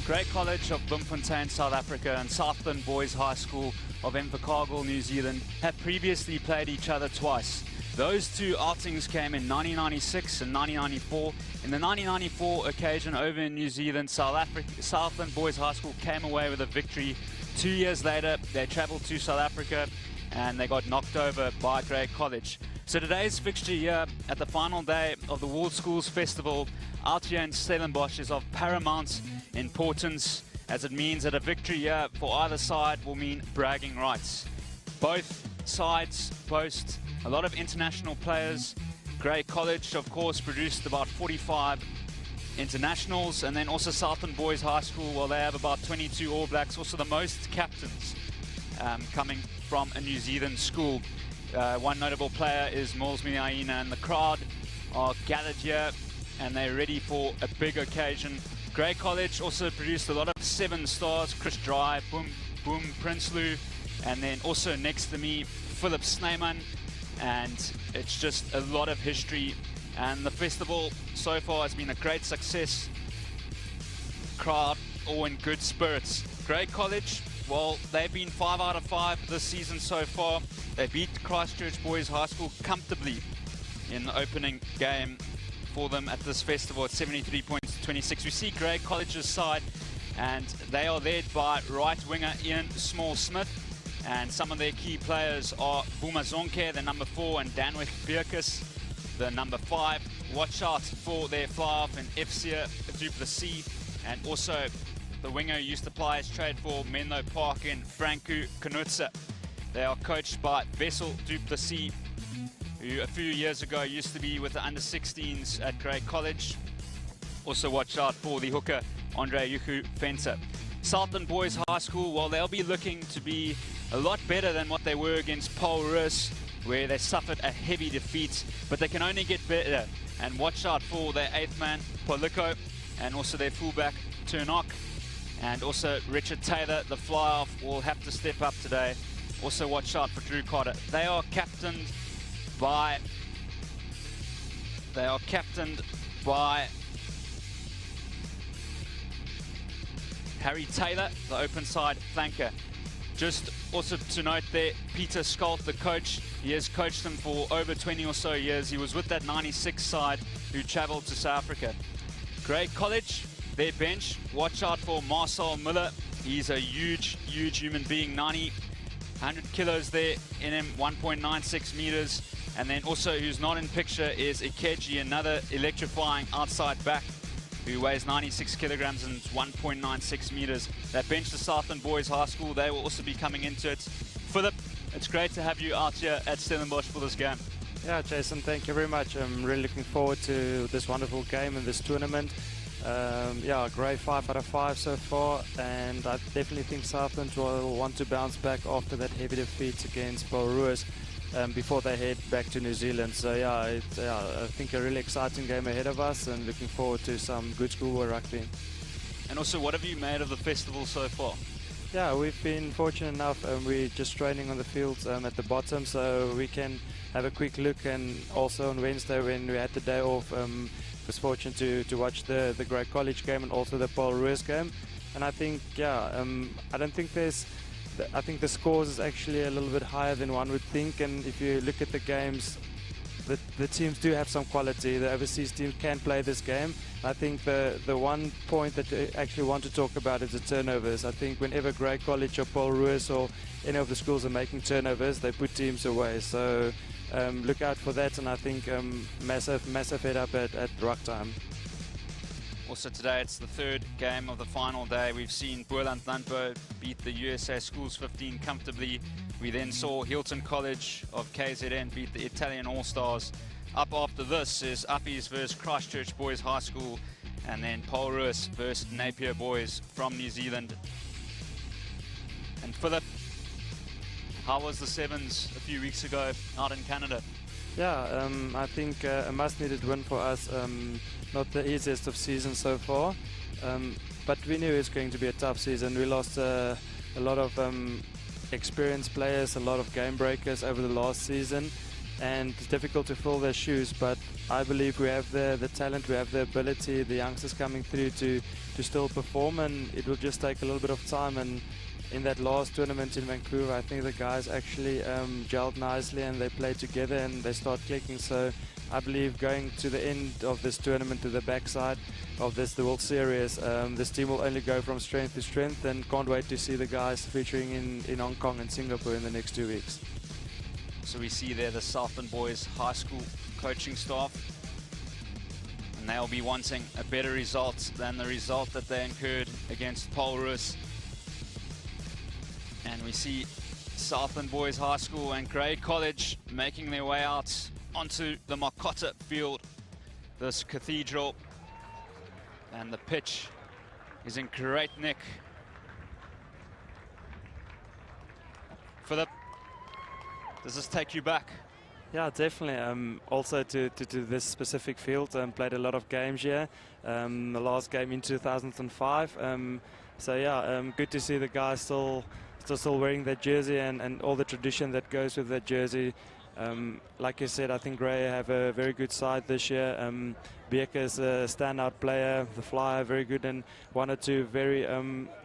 Grey College of Bloemfontein, South Africa and Southland Boys High School of Invercargill, New Zealand have previously played each other twice. Those two outings came in 1996 and 1994. In the 1994 occasion over in New Zealand, Southland Boys High School came away with a victory. 2 years later, they travelled to South Africa and they got knocked over by Grey College. So today's fixture here at the final day of the World Schools Festival out here in Stellenbosch is of paramount importance, as it means that a victory here for either side will mean bragging rights. Both sides boast a lot of international players. Grey College, of course, produced about 45 internationals, and then also Southland Boys High School, well, they have about 22 All Blacks, also the most captains coming from a New Zealand school. One notable player is Mols Miaina, and the crowd are gathered here and they're ready for a big occasion. Grey College also produced a lot of 7 stars, Chris Dry, Boom Prinsloo, and then also next to me, Philip Snyman, and it's just a lot of history. And the festival so far has been a great success. Crowd all in good spirits. Grey College, well, they've been 5 out of 5 this season so far. They beat Christchurch Boys High School comfortably in the opening game for them at this festival at 73 points to 26. We see Grey College's side, and they are led by right winger Ian Small-Smith, and some of their key players are Buma Zonke, the number 4, and Danwick Bierkus, the number 5. Watch out for their fly-off and FCA Duplessis, and also the winger who used to play his trade for Menlo Park in Franco Knutse. They are coached by Wessel Duplessis, who a few years ago used to be with the under-16s at Grey College. Also watch out for the hooker Andre Yuku Fencer. Southland Boys High School, well, they'll be looking to be a lot better than what they were against Paul Roos, where they suffered a heavy defeat, but they can only get better. And watch out for their 8th man, Poliko, and also their fullback, Turnok, and also Richard Taylor, the fly-off, will have to step up today. Also watch out for Drew Carter. They are captained by Harry Taylor, the open side flanker. Just also to note there, Peter Scott, the coach, he has coached them for over 20 or so years. He was with that 96 side who travelled to South Africa. Grey College, their bench, watch out for Marcel Miller. He's a huge human being, 100 kilos there in him, 1.96 meters. And then also who's not in picture is Ikeji, another electrifying outside back who weighs 96 kilograms and 1.96 meters. That bench the Southland Boys High School, they will also be coming into it. Philip, it's great to have you out here at Stellenbosch for this game. Yeah, Jason, thank you very much. I'm really looking forward to this wonderful game and this tournament. Yeah, great 5 out of 5 so far, and I definitely think Southland will want to bounce back after that heavy defeat against Paul Roos before they head back to New Zealand. So yeah, I think a really exciting game ahead of us, and looking forward to some good schoolboy rugby. And also, what have you made of the festival so far? Yeah, we've been fortunate enough, we're just training on the fields at the bottom, so we can have a quick look. And also on Wednesday, when we had the day off, was fortunate to watch the Grey College game and also the Paul Roos game. And I think, yeah, I don't think there's, I think the scores is actually a little bit higher than one would think. And if you look at the games, the teams do have some quality. The overseas teams can play this game. I think the one point that I actually want to talk about is the turnovers. I think whenever Grey College or Paul Roos or any of the schools are making turnovers, they put teams away. So look out for that, and I think massive head up at ruck time. Also today, it's the third game of the final day. We've seen Boland Landbou beat the USA Schools 15 comfortably. We then saw Hilton College of KZN beat the Italian All-Stars. Up after this is Uppies versus Christchurch Boys High School, and then Polruus versus Napier Boys from New Zealand. And Philip, how was the Sevens a few weeks ago out in Canada? Yeah, I think a must-needed win for us. Not the easiest of seasons so far, but we knew it was going to be a tough season. We lost a lot of experienced players, a lot of game breakers over the last season, and it's difficult to fill their shoes, but I believe we have the talent, we have the ability, the youngsters coming through to still perform, and it will just take a little bit of time. And in that last tournament in Vancouver, I think the guys actually gelled nicely and they played together and they start clicking. So I believe going to the end of this tournament, to the backside of the World Series, this team will only go from strength to strength, and can't wait to see the guys featuring in Hong Kong and Singapore in the next 2 weeks. So we see there the Southland Boys High School coaching staff, and they'll be wanting a better result than the result that they incurred against Polruus. And we see Southland Boys High School and Grey College making their way out onto the Makota field, this cathedral, and the pitch is in great nick. Philip, does this take you back? Yeah, definitely. Also to this specific field, played a lot of games here. The last game in 2005. So yeah, good to see the guys still wearing that jersey and all the tradition that goes with that jersey. Like you said, I think Grey have a very good side this year. Beerker's a standout player, the flyer very good, and one or two very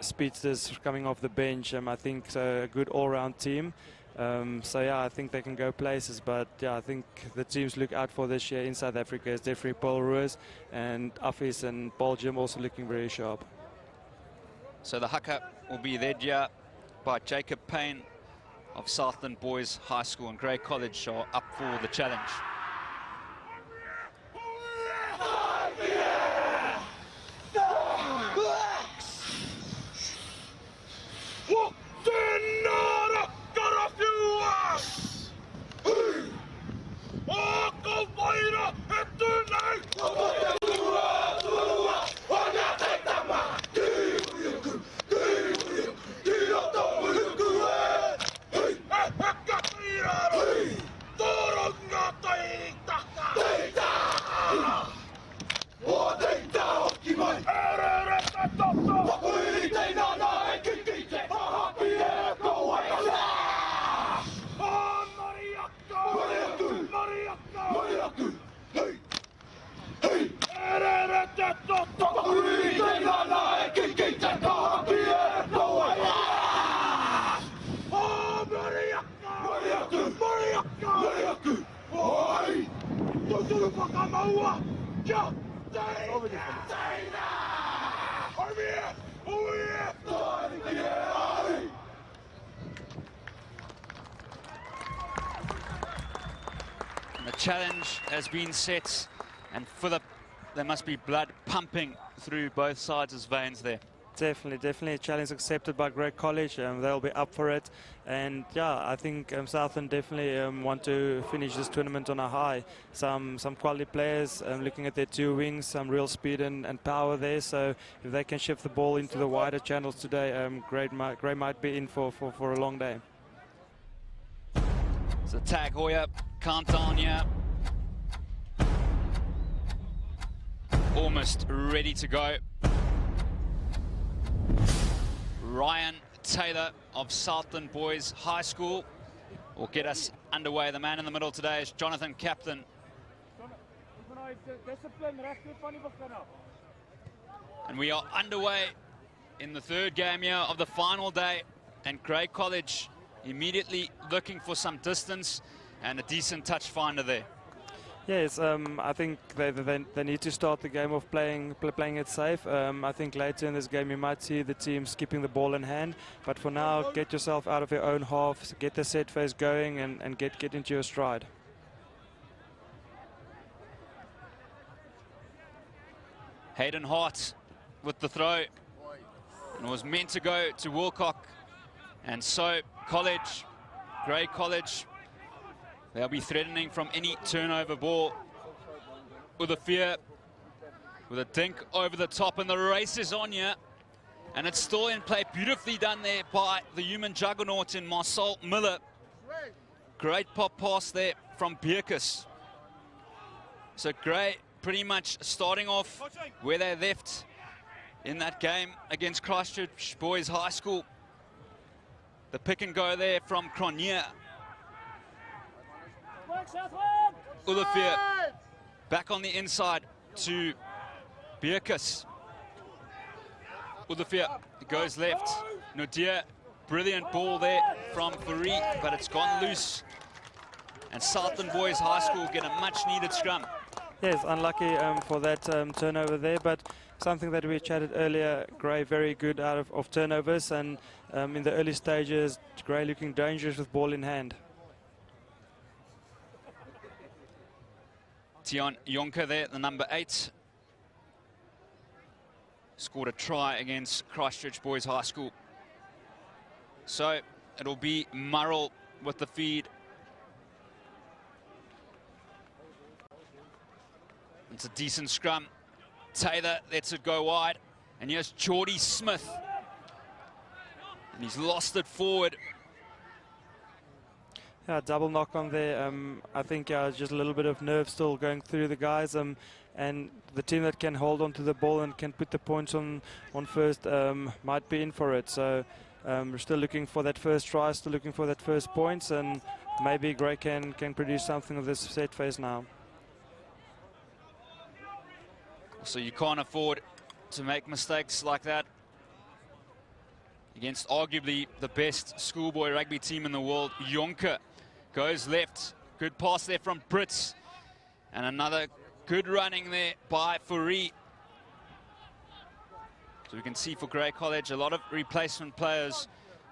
speedsters coming off the bench. I think so, a good all-round team. So yeah, I think they can go places, but yeah, I think the teams look out for this year in South Africa is definitely Polruus and Affis and Belgium also looking very sharp. So the haka will be led here by Jacob Payne of Southland Boys High School, and Grey College are up for the challenge. The challenge has been set, and Philip, there must be blood pumping through both sides' veins there. Definitely a challenge accepted by Grey College. They'll be up for it, and yeah, I think Southland definitely want to finish this tournament on a high. Some quality players, looking at their two wings, some real speed and power there. So if they can shift the ball into the wider channels today, Grey might be in for a long day. So tag Hoya, countdown here. Almost ready to go. Ryan Taylor of Southland Boys High School will get us underway. The man in the middle today is Jonathan Captain. And we are underway in the third game here of the final day, and Grey College immediately looking for some distance and a decent touch finder there. Yes, I think they need to start the game off playing it safe. I think later in this game you might see the team skipping the ball in hand, but for now, get yourself out of your own half, get the set phase going, and get into your stride. Hayden Hart with the throw. And it was meant to go to Wilcock. And so College, Grey College, they'll be threatening from any turnover ball. OLIVIER with a dink over the top, and the race is on here. And it's still in play, beautifully done there by the human juggernaut in Marcel Miller. Great pop pass there from Bierkus. So Grey pretty much starting off where they left in that game against Christchurch Boys High School. The pick and go there from CRONJE. OLIVIER back on the inside to Bierkus. OLIVIER goes left. Nadir, brilliant ball there from FOURIE, but it's gone loose. And Southland Boys High School get a much needed scrum. Yes, unlucky for that turnover there, but something that we chatted earlier, Grey very good out of turnovers, and in the early stages, Grey looking dangerous with ball in hand. Tion Jonker there, the number 8. Scored a try against Christchurch Boys High School. So it'll be Murrell with the feed. It's a decent scrum. Taylor lets it go wide. And here's Geordie Smith. And he's lost it forward. Yeah, double knock on there. I think just a little bit of nerve still going through the guys. And the team that can hold on to the ball and can put the points on first might be in for it. So we're still looking for that first try, still looking for that first points, and maybe Grey can produce something of this set phase now. So you can't afford to make mistakes like that against arguably the best schoolboy rugby team in the world. Jonker goes left. Good pass there from Brits. And another good running there by FOURIE. So we can see for Grey College a lot of replacement players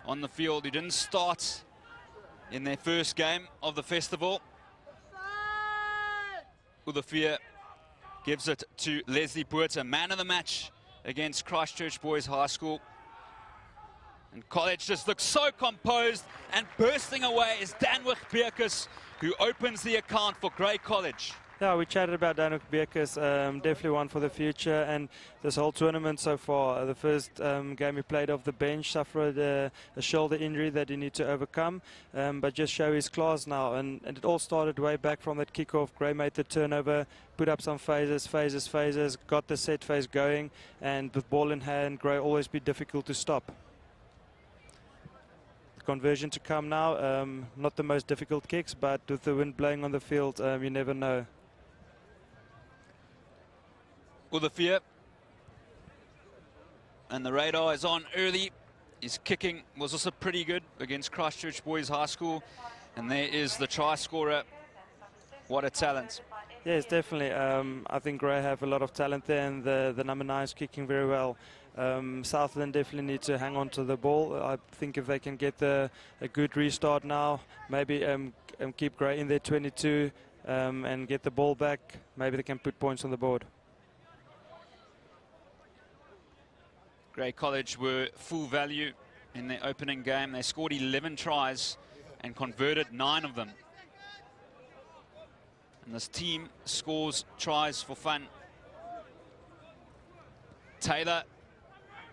on the field who didn't start in their first game of the festival. OLIVIER gives it to Leslie Buerta, man of the match against Christchurch Boys High School. And College just looks so composed, and bursting away is Danwich Bierkus, who opens the account for Grey College. Yeah, we chatted about Danwich Bierkus, definitely one for the future, and this whole tournament so far, the first game he played off the bench, suffered a shoulder injury that he needed to overcome, but just show his class now, and it all started way back from that kickoff. Grey made the turnover, put up some phases, got the set phase going, and with ball in hand, Grey always be difficult to stop. Conversion to come now, not the most difficult kicks, but with the wind blowing on the field, you never know. OLIVIER, and the radar is on early. His kicking was also pretty good against Christchurch Boys High School, and there is the try scorer. What a talent. Yes, definitely. I think Grey have a lot of talent there, and the number 9 is kicking very well. Southland definitely need to hang on to the ball. I think if they can get a good restart now, maybe keep Grey in their 22 and get the ball back, maybe they can put points on the board. Grey College were full value in their opening game. They scored 11 tries and converted 9 of them. And this team scores tries for fun. Taylor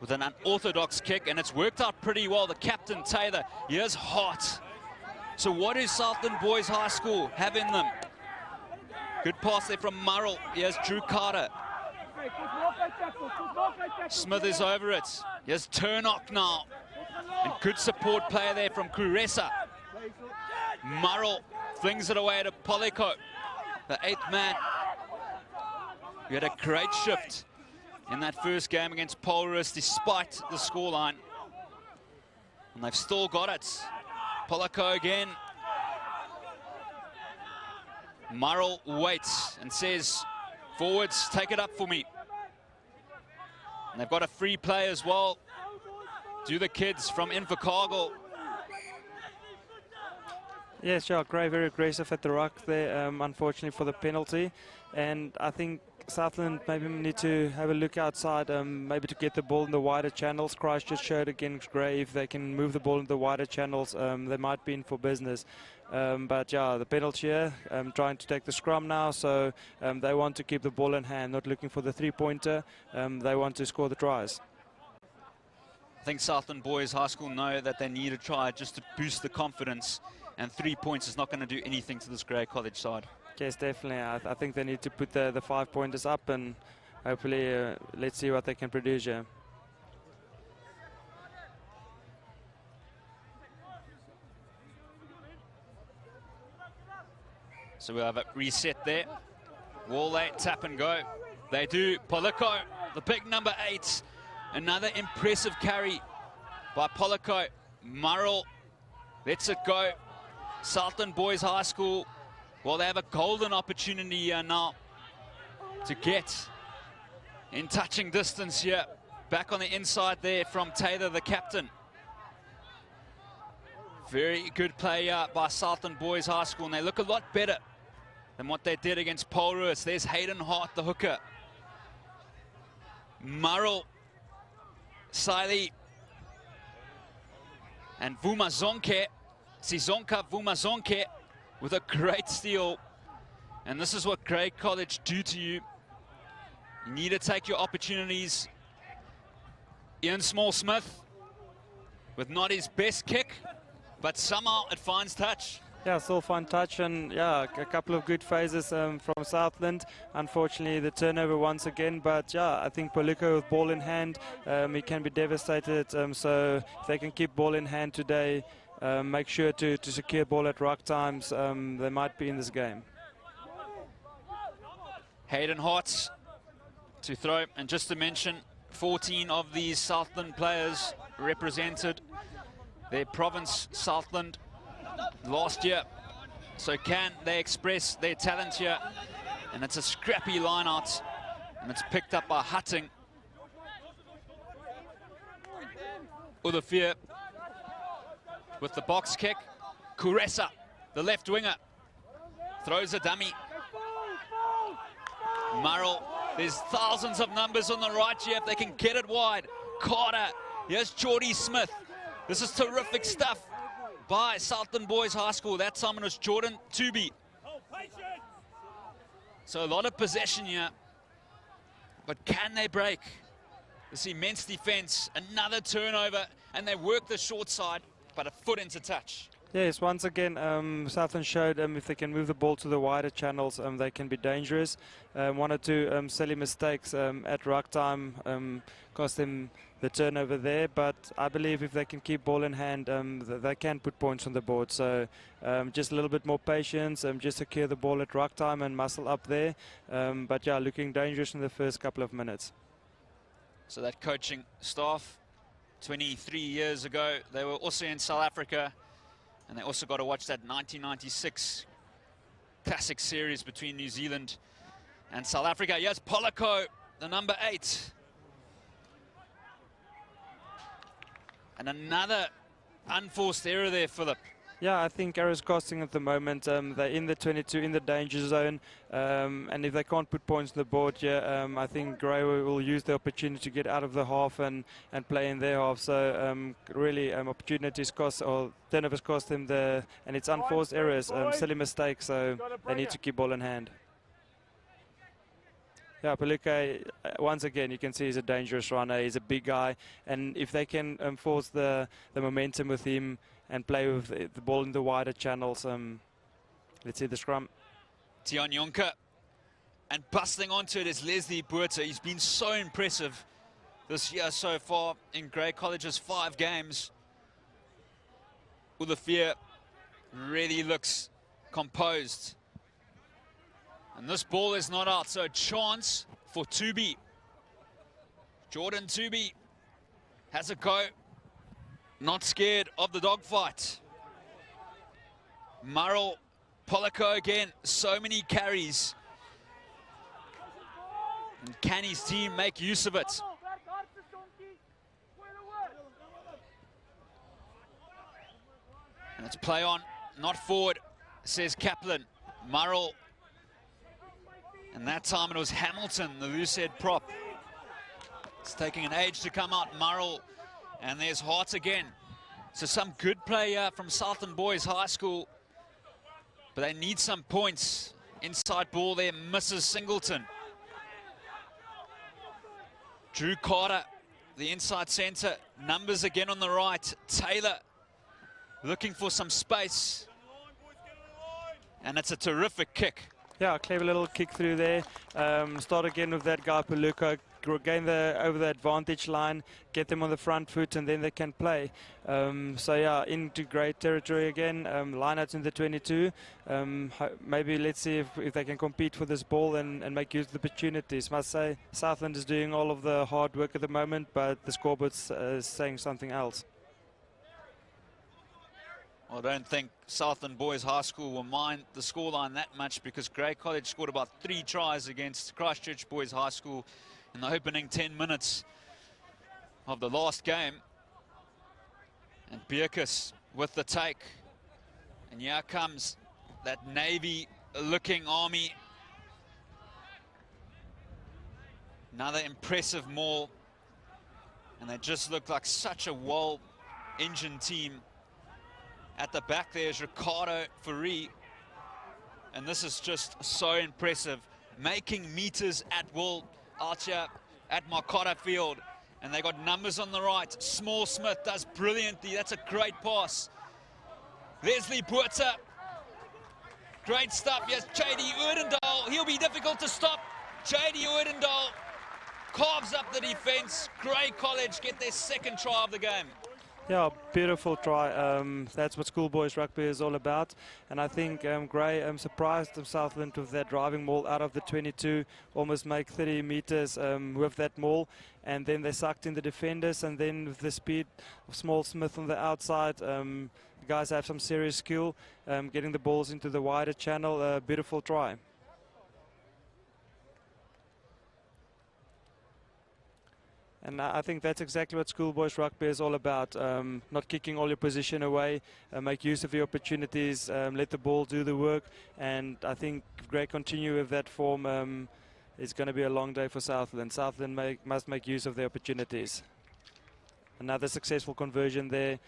with an unorthodox kick, and it's worked out pretty well. The captain, Taylor, here's Hart. So what does Southland Boys High School have in them? Good pass there from Murrell. Here's Drew Carter. Smith is over it. Here's Turnock now. And good support play there from Kuresa. Murrell flings it away to Poliko, the 8th man. We had a great shift in that first game against Polrus despite the scoreline. And they've still got it. Poliko again. Murrell waits and says, forwards, take it up for me. And they've got a free play as well. Do the kids from Invercargill. Yes, yeah, Grey very aggressive at the ruck there, unfortunately for the penalty. And I think Southland maybe need to have a look outside, maybe to get the ball in the wider channels. Christ just showed against Grey, if they can move the ball in the wider channels, they might be in for business. But yeah, the penalty here, trying to take the scrum now, so they want to keep the ball in hand, not looking for the three-pointer. They want to score the tries. I think Southland Boys High School know that they need a try just to boost the confidence, and 3 points is not going to do anything to this Grey College side. Yes, definitely. I think they need to put the 5 pointers up, and hopefully let's see what they can produce here. So we'll have a reset there. Wall 8, tap and go. They do. Poliko, the big number 8. Another impressive carry by Poliko. Murrell lets it go. Southland Boys High School, well, they have a golden opportunity here now to get in touching distance here. Back on the inside there from Taylor, the captain. Very good play by Southland Boys High School, and they look a lot better than what they did against Paul Ruiz. There's Hayden Hart, the hooker. Murrell, Siley, and Vumazonke, Sizonka Vumazonke with a great steal. And this is what Grey College do to you. You need to take your opportunities. Ian Small-Smith with not his best kick, but somehow it finds touch. Yeah, still fine touch, and yeah, a couple of good phases from Southland. Unfortunately, the turnover once again, but yeah, I think Poliko with ball in hand, he can be devastated. So if they can keep ball in hand today, make sure to secure ball at ruck times, they might be in this game. Hayden Hart to throw, and just to mention, 14 of these Southland players represented their province, Southland, last year. So can they express their talent here? And it's a scrappy line out, and it's picked up by Hutting. OLIVIER with the box kick. Kuresa, the left winger, throws a dummy. Murrell, there's thousands of numbers on the right here if they can get it wide. Carter, here's Geordie Smith. This is terrific stuff by Southland Boys High School. That time it was Jordan Tooby. So a lot of possession here, but can they break this immense defense? Another turnover, and they work the short side, but a foot into touch. Yes, once again, Southland showed if they can move the ball to the wider channels, they can be dangerous. One or two silly mistakes at ruck time cost them the turnover there, but I believe if they can keep ball in hand, they can put points on the board. So just a little bit more patience, just secure the ball at ruck time and muscle up there. But yeah, looking dangerous in the first couple of minutes. So that coaching staff, 23 years ago, they were also in South Africa, and they also got to watch that 1996 classic series between New Zealand and South Africa. Yes, Poliko, the number 8. And another unforced error there, Philip. Yeah, I think errors costing at the moment. They're in the 22, in the danger zone. And if they can't put points on the board here, I think Grey will use the opportunity to get out of the half and play in their half. So really opportunities cost, or turnovers cost them and it's unforced errors, silly mistakes. So they need to keep ball in hand. Yeah, Poliko, once again, you can see he's a dangerous runner. He's a big guy, and if they can force the momentum with him and play with the ball in the wider channels, let's see the scrum. Tian Jonker, and busting onto it is Leslie Buerta. He's been so impressive this year so far in Grey College's 5 games. OLIVIER really looks composed. And this ball is not out, so a chance for Tooby. Jordan Tooby has a go. Not scared of the dogfight. Murrell, Poliko again, so many carries. And can his team make use of it? And it's play on, not forward, says Kaplan. Murrell And that time it was Hamilton, the loose head prop. It's taking an age to come out, Murrell. And there's Hart again. So some good play here from Southland Boys High School. But they need some points. Inside ball there, misses Singleton. Drew Carter, the inside centre. Numbers again on the right. Taylor looking for some space. And it's a terrific kick. Yeah, clever little kick through there. Start again with that guy, Paluca. Gain over the advantage line, get them on the front foot, and then they can play. So yeah, into great territory again. Line out in the 22. Maybe let's see if they can compete for this ball and make use of the opportunities. Must say, Southland is doing all of the hard work at the moment, but the scoreboard's saying something else. I don't think Southland Boys High School will mind the scoreline that much, because Grey College scored about 3 tries against Christchurch Boys High School in the opening 10 minutes of the last game. And Bierkus with the take. And here comes that Navy-looking army. Another impressive maul. And they just look like such a well-engined team. At the back there's RICARDO, FOURIE. And this is just so impressive. Making meters at will out here at Marcotta Field. And they got numbers on the right. Small Smith does brilliantly. That's a great pass. Leslie Buerta. Great stuff. Yes, JD ODENDAL. He'll be difficult to stop. JD ODENDAL carves up the defense. Grey College get their 2nd try of the game. Yeah, beautiful try. That's what Schoolboys Rugby is all about. And I think Grey surprised Southland with that driving maul out of the 22, almost make 30 meters with that maul. And then they sucked in the defenders, and then with the speed of Small Smith on the outside, the guys have some serious skill getting the balls into the wider channel. Beautiful try. And I think that's exactly what Schoolboys Rugby is all about. Not kicking all your position away, make use of your opportunities, let the ball do the work. And I think if Grey continue with that form, it's going to be a long day for Southland. Southland must make use of their opportunities. Another successful conversion there.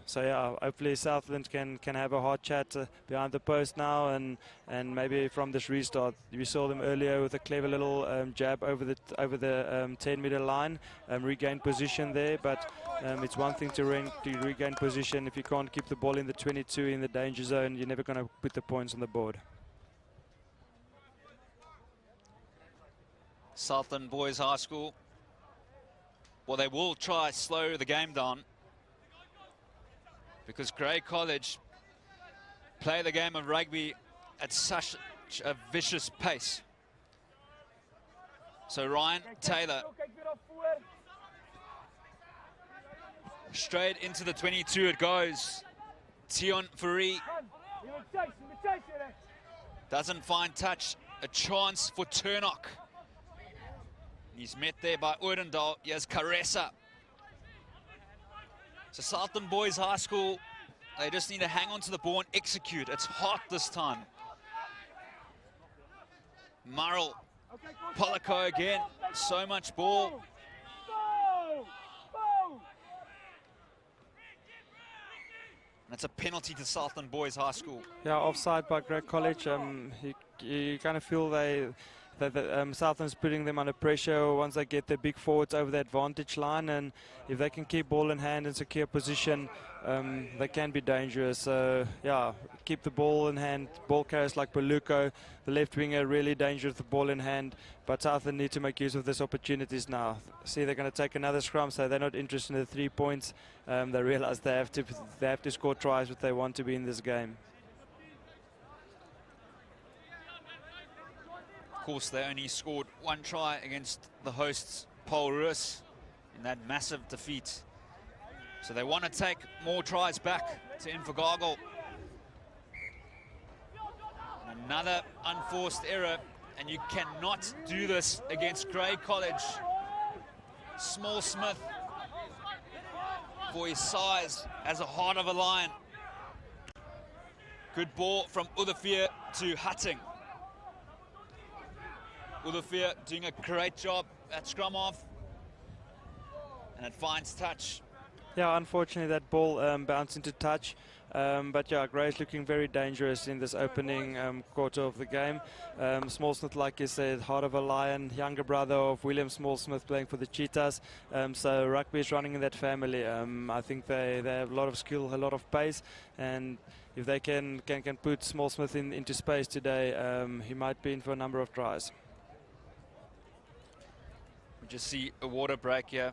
So yeah, hopefully Southland can have a hard chat behind the post now, and maybe from this restart. We saw them earlier with a clever little jab over the 10-meter line, regain position there. But it's one thing to regain position. If you can't keep the ball in the 22 in the danger zone, you're never going to put the points on the board. Southland Boys High School. Well, they will try slow the game down, because Grey College play the game of rugby at such a vicious pace. So Ryan Taylor straight into the 22 it goes. Tion FOURIE doesn't find touch. A chance for Turnock. He's met there by ODENDAL. Here's Caressa. So Southland Boys High School, they just need to hang on to the ball and execute. It's hot this time. Murrell, Polico again, so much ball. That's a penalty to Southland Boys High School. Yeah, offside by Grey College. You kind of feel that Southland's putting them under pressure once they get their big forwards over the advantage line, and if they can keep ball in hand and secure position, they can be dangerous. So yeah, keep the ball in hand. Ball carriers like Paluco, the left winger, really dangerous with the ball in hand. But Southland need to make use of these opportunities now. See, they're going to take another scrum, so they're not interested in the 3 points. They realize they have to score tries if they want to be in this game. Of course, they only scored 1 try against the hosts, Paul Roos, in that massive defeat. So they want to take more tries back to Invercargill. Another unforced error, and you cannot do this against Grey College. Small Smith, for his size, has a heart of a lion. Good ball from OLIVIER to Hutting. OLIVIER doing a great job at scrum off. And it finds touch. Yeah, unfortunately that ball bounced into touch. But yeah, Gray's looking very dangerous in this opening quarter of the game. Smallsmith, like you said, heart of a lion, younger brother of William Smallsmith playing for the Cheetahs. So rugby is running in that family. I think they have a lot of skill, a lot of pace, and if they can put Smallsmith into space today, he might be in for a number of tries. We just see a water break here.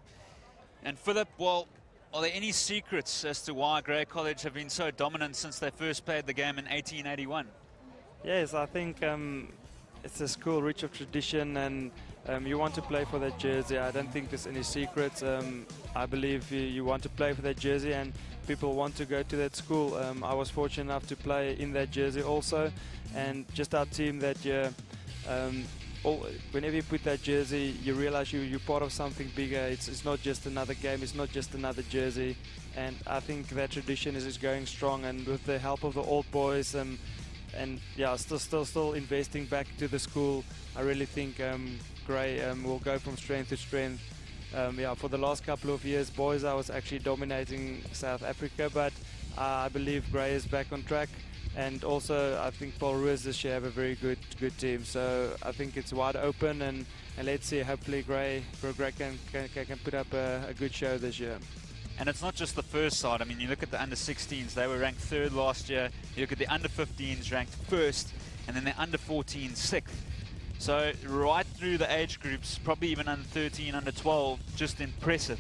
And Philip, well, are there any secrets as to why Grey College have been so dominant since they first played the game in 1881? Yes, I think it's a school rich of tradition, and you want to play for that jersey. I don't think there's any secrets. I believe you want to play for that jersey, and people want to go to that school. I was fortunate enough to play in that jersey also, and just our team that year, whenever you put that jersey, you realize you're part of something bigger. It's not just another game, it's not just another jersey, and I think that tradition is going strong, and with the help of the old boys and yeah, still investing back to the school, I really think Grey will go from strength to strength. Yeah, for the last couple of years, boys, I was actually dominating South Africa, but I believe Grey is back on track. And also, I think Paul Ruiz this year have a very good team. So I think it's wide open, and let's see. Hopefully, Grey can put up a good show this year. And it's not just the first side. I mean, you look at the under-16s; they were ranked 3rd last year. You look at the under-15s, ranked 1st, and then the under-14s 6th. So right through the age groups, probably even under-13, under-12, just impressive.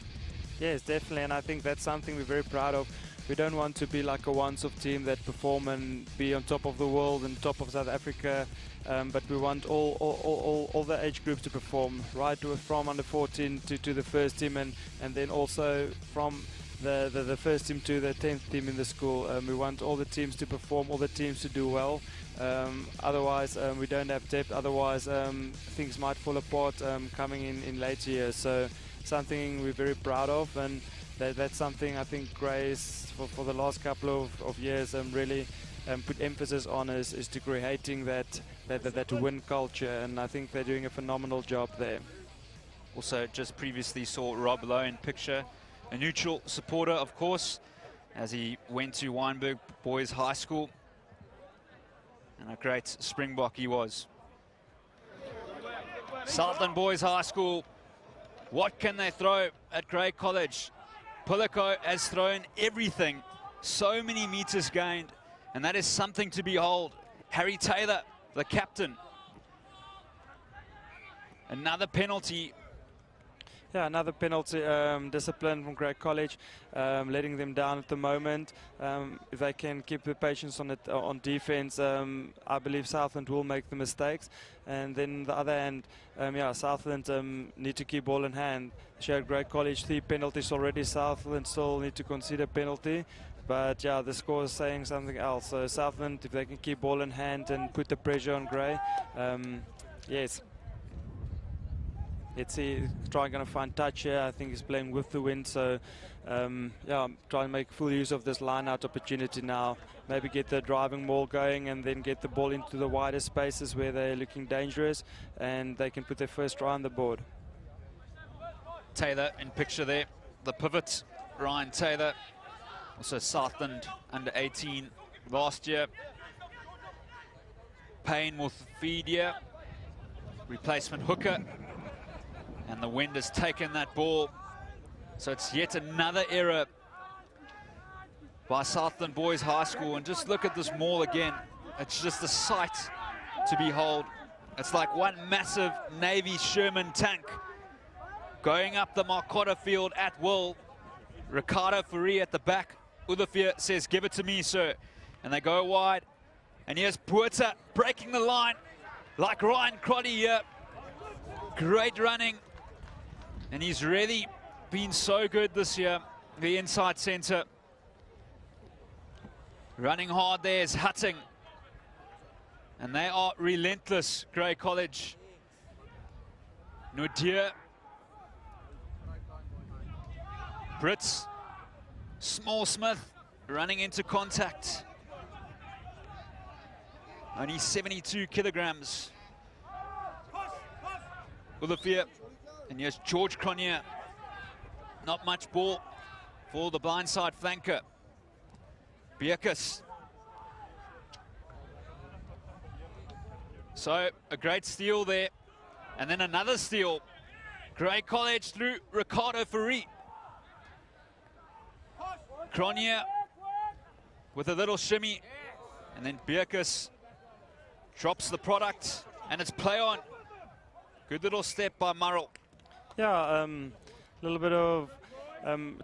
Yes, definitely, and I think that's something we're very proud of. We don't want to be like a once-off team that perform and be on top of the world and top of South Africa, but we want all the age groups to perform, right from under 14 to the first team, and then also from the first team to the 10th team in the school. We want all the teams to perform, all the teams to do well. Otherwise, we don't have depth. Otherwise, things might fall apart coming in later years. So something we're very proud of, and that's something I think Grey's for the last couple of years really put emphasis on is to creating that win culture, and I think they're doing a phenomenal job there. Also, just previously saw Rob Lowe in picture, a neutral supporter, of course, as he went to Wynberg Boys High School, and a great Springbok he was. Southland Boys High School, what can they throw at Grey College? Puliko has thrown everything, so many meters gained, and that is something to behold. Harry Taylor, the captain. Another penalty. Yeah, another penalty, discipline from Grey College, letting them down at the moment. If they can keep the patience on defense, I believe Southland will make the mistakes. And then on the other hand, yeah, Southland need to keep ball in hand. Showed Grey College 3 penalties already. Southland still need to consider penalty. But yeah, the score is saying something else. So Southland, if they can keep ball in hand and put the pressure on Grey, yes. Let's see, trying to find touch here. I think he's playing with the wind, so yeah, try and make full use of this line-out opportunity now. Maybe get the driving ball going and then get the ball into the wider spaces where they're looking dangerous, and they can put their first try on the board. Taylor in picture there, the pivot, Ryan Taylor. Also Southland under 18 last year. Payne with feed here. Replacement hooker. And the wind has taken that ball. So it's yet another error by Southland Boys High School. And just look at this maul again. It's just a sight to behold. It's like one massive Navy Sherman tank going up the Marcotta field at will. RICARDO FOURIE at the back. OLIVIER says, "Give it to me, sir." And they go wide. And here's Puerta breaking the line like Ryan Crotty here. Great running. And he's really been so good this year, the inside centre. Running hard there is Hutting. And they are relentless, Grey College. Nadir. Brits. Smallsmith running into contact. Only 72 kilograms. OLIVIER. And here's George CRONJE. Not much ball for the blindside flanker. Bierkus. So a great steal there. And then another steal. Grey College through RICARDO FOURIE. CRONJE with a little shimmy. And then Bierkus drops the product. And it's play on. Good little step by Murrell. Yeah, a little bit of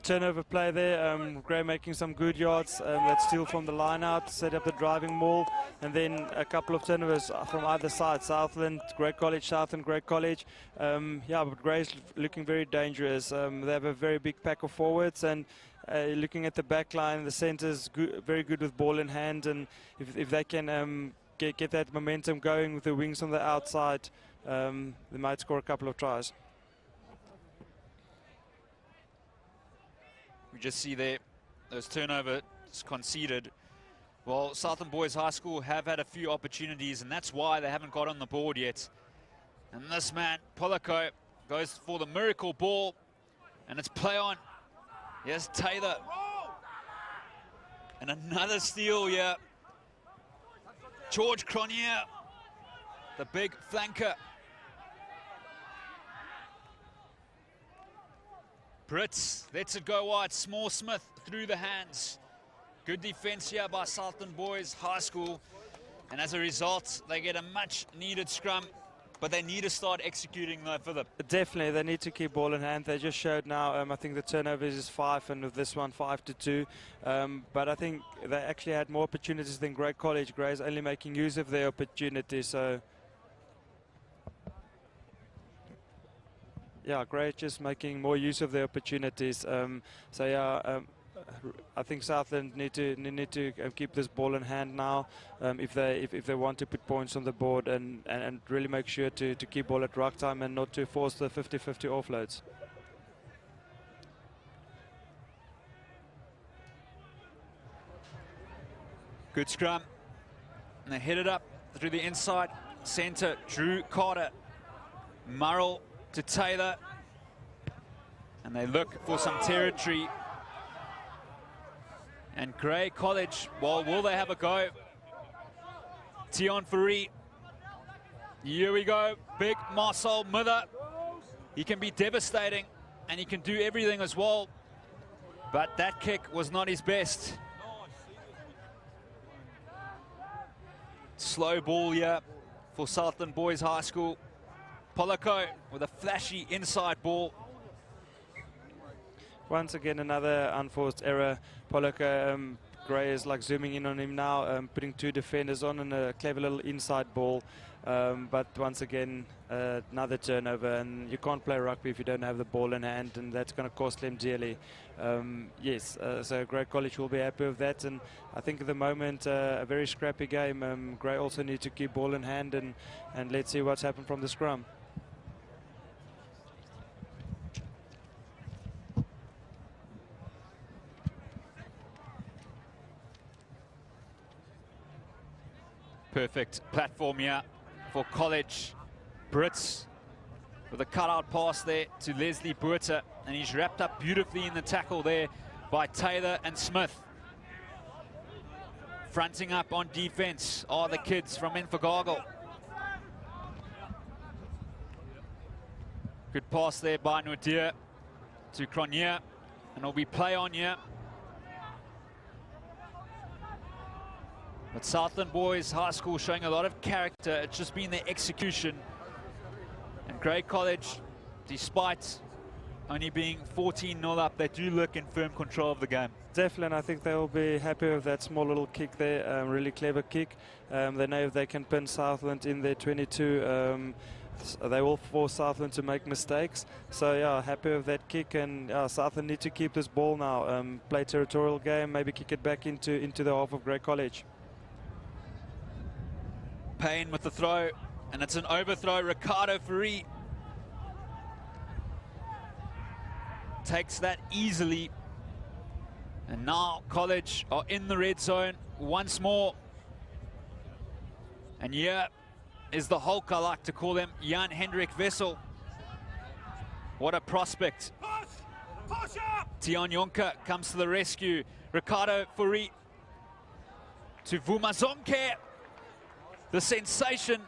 turnover play there. Grey making some good yards. That steal from the line out, set up the driving maul, and then a couple of turnovers from either side. Southland, Grey College, Southland, Grey College. Yeah, but Grey's looking very dangerous. They have a very big pack of forwards, and looking at the back line, the centres very good with ball in hand, and if they can get that momentum going with the wings on the outside, they might score a couple of tries. We just see there those turnovers conceded. Well, Southland Boys High School have had a few opportunities, and that's why they haven't got on the board yet. And this man, Polako, goes for the miracle ball, and it's play on. Here's Taylor. And another steal here. George CRONJE, the big flanker. Brits lets it go wide. Small Smith through the hands. Good defense here by Southland Boys High School. And as a result, they get a much needed scrum, but they need to start executing though for them. Definitely, they need to keep ball in hand. They just showed now, I think the turnovers is 5, and with this one 5-2. But I think they actually had more opportunities than Grey College. Grey's only making use of their opportunities, so yeah, Grey just making more use of their opportunities. So yeah, I think Southland need to keep this ball in hand now if they want to put points on the board, and really make sure to keep ball at ruck time and not to force the 50-50 offloads. Good scrum. And they hit it up through the inside. Centre, Drew Carter. Murrell to Taylor. And they look for some territory. And Grey College, well, will they have a go? Tion FOURIE. Here we go. Big Marcel Mither. He can be devastating, and he can do everything as well. But that kick was not his best. Slow ball here for Southland Boys High School. Polako with a flashy inside ball. Once again, another unforced error. Polako, Grey is like zooming in on him now, putting 2 defenders on, and a clever little inside ball. But once again, another turnover, and you can't play rugby if you don't have the ball in hand, and that's going to cost them dearly. Yes, so Grey College will be happy with that, and I think at the moment a very scrappy game. Grey also need to keep ball in hand, and let's see what's happened from the scrum. Perfect platform here for College. Brits with a cutout pass there to Leslie Buerta, and he's wrapped up beautifully in the tackle there by Taylor and Smith. Fronting up on defense are the kids from Invercargill. Good pass there by Nadir to CRONJE, and it'll be play on here. But Southland Boys High School showing a lot of character. It's just been their execution. And Grey College, despite only being 14-0 up, they do look in firm control of the game. Definitely, and I think they will be happy with that small little kick there, really clever kick. They know if they can pin Southland in their 22, they will force Southland to make mistakes. So yeah, happy with that kick, and Southland need to keep this ball now, play territorial game, maybe kick it back into the half of Grey College. Payne with the throw, and it's an overthrow. RICARDO FOURIE takes that easily, and now College are in the red zone once more. And here is the Hulk, I like to call him, Jan Hendrik Wessel. What a prospect. Tian Jonker comes to the rescue. RICARDO FOURIE to Vumazonke. The sensation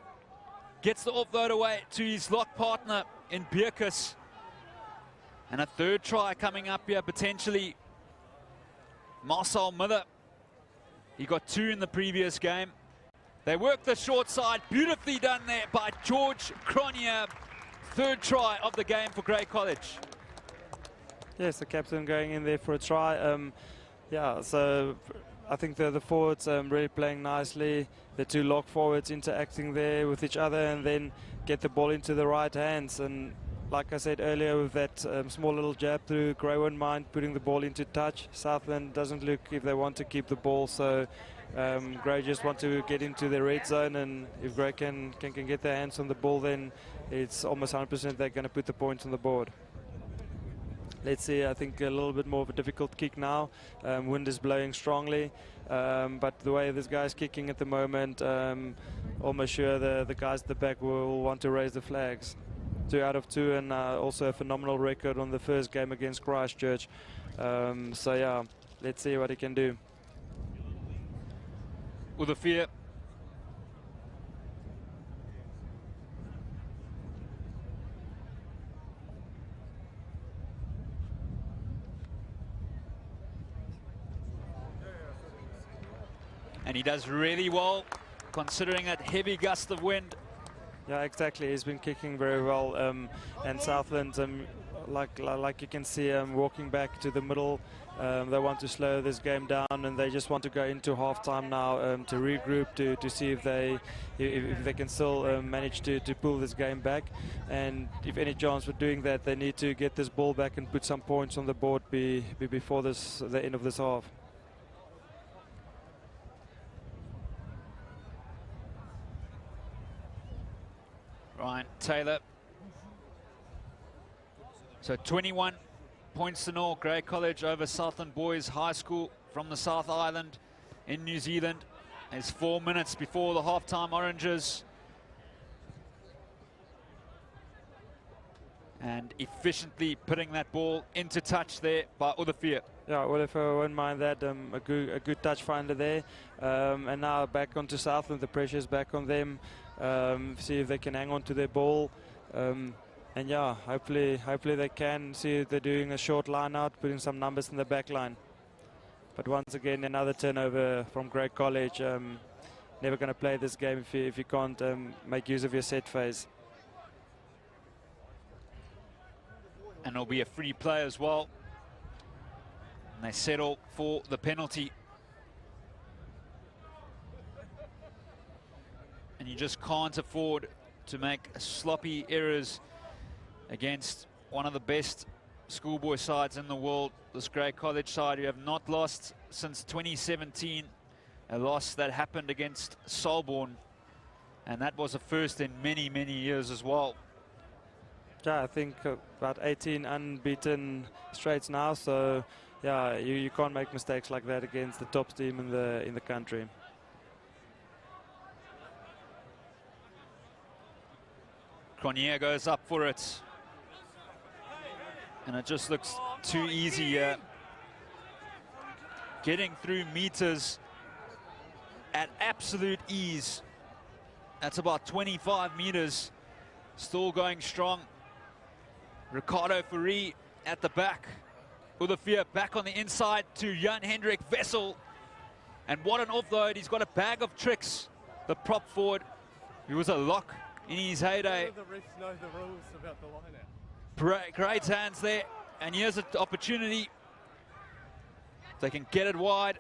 gets the offload away to his lock partner in Bierkus. And a third try coming up here, potentially. Marcel Miller, he got 2 in the previous game. They work the short side, beautifully done there by George CRONJE. Third try of the game for Grey College. Yes, the captain going in there for a try. Yeah, so I think the forwards really playing nicely. The 2 lock forwards interacting there with each other and then get the ball into the right hands. And like I said earlier, with that small little jab through, Grey won't mind putting the ball into touch. Southland doesn't look if they want to keep the ball, so Grey just want to get into the red zone, and if Grey can get their hands on the ball, then it's almost 100% they're going to put the points on the board. Let's see, I think a little bit more of a difficult kick now. Wind is blowing strongly, but the way this guy's kicking at the moment, almost sure the guys at the back will want to raise the flags. 2 out of 2, and also a phenomenal record on the first game against Christchurch. So yeah, let's see what he can do. OLIVIER. And he does really well, considering that heavy gust of wind. Yeah, exactly. He's been kicking very well, and Southland, like you can see, walking back to the middle. They want to slow this game down, and they just want to go into halftime now to regroup, to see if they can still manage to pull this game back. And if any chance for doing that, they need to get this ball back and put some points on the board before the end of this half. Ryan Taylor. So 21 points to 0, Grey College over Southland Boys High School from the South Island in New Zealand. It's 4 minutes before the halftime Oranges. And efficiently putting that ball into touch there by OLIVIER. Yeah, well, if I won't mind that, a good touch finder there. And now back onto Southland, the pressure's back on them. See if they can hang on to their ball. And yeah, hopefully they can. See they're doing a short line out, putting some numbers in the back line. But once again, another turnover from Grey College. Never going to play this game if you can't make use of your set phase. And it'll be a free play as well. And they settle for the penalty. And you just can't afford to make sloppy errors against one of the best schoolboy sides in the world, this Grey College side, who have not lost since 2017, a loss that happened against Solborn, and that was a first in many, many years as well. Yeah, I think about 18 unbeaten straights now, so yeah, you can't make mistakes like that against the top team in the country. CRONJE goes up for it. And it just looks too easy here. Getting through meters at absolute ease. That's about 25 meters. Still going strong. RICARDO FOURIE at the back. OLIVIER back on the inside to Jan-Hendrik Wessel. And what an offload. He's got a bag of tricks. The prop forward, he was a lock in his heyday. The refs know the rules about the line out. Great hands there. And here's an opportunity. They can get it wide.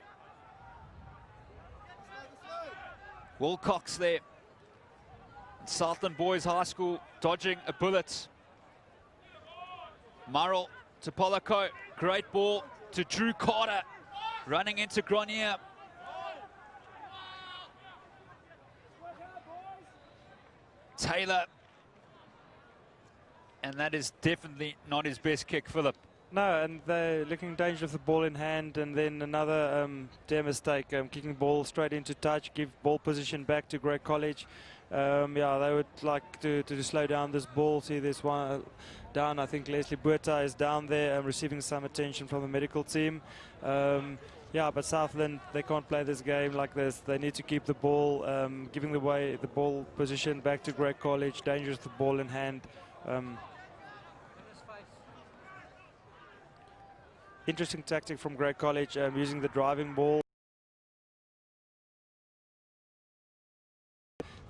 Wilcox there. Southland Boys High School dodging a bullet. Murrell to Polako. Great ball to Drew Carter. Running into CRONJE. Taylor. And that is definitely not his best kick, Philip. No, and they're looking dangerous with the ball in hand, and then another dear mistake, kicking ball straight into touch, give ball position back to Grey College. Yeah, they would like to slow down this ball. See this one down. I think Leslie Buerta is down there receiving some attention from the medical team. Yeah, but Southland, they can't play this game like this. They need to keep the ball, giving the ball position back to Grey College, dangerous with the ball in hand. Interesting tactic from Grey College, using the driving ball.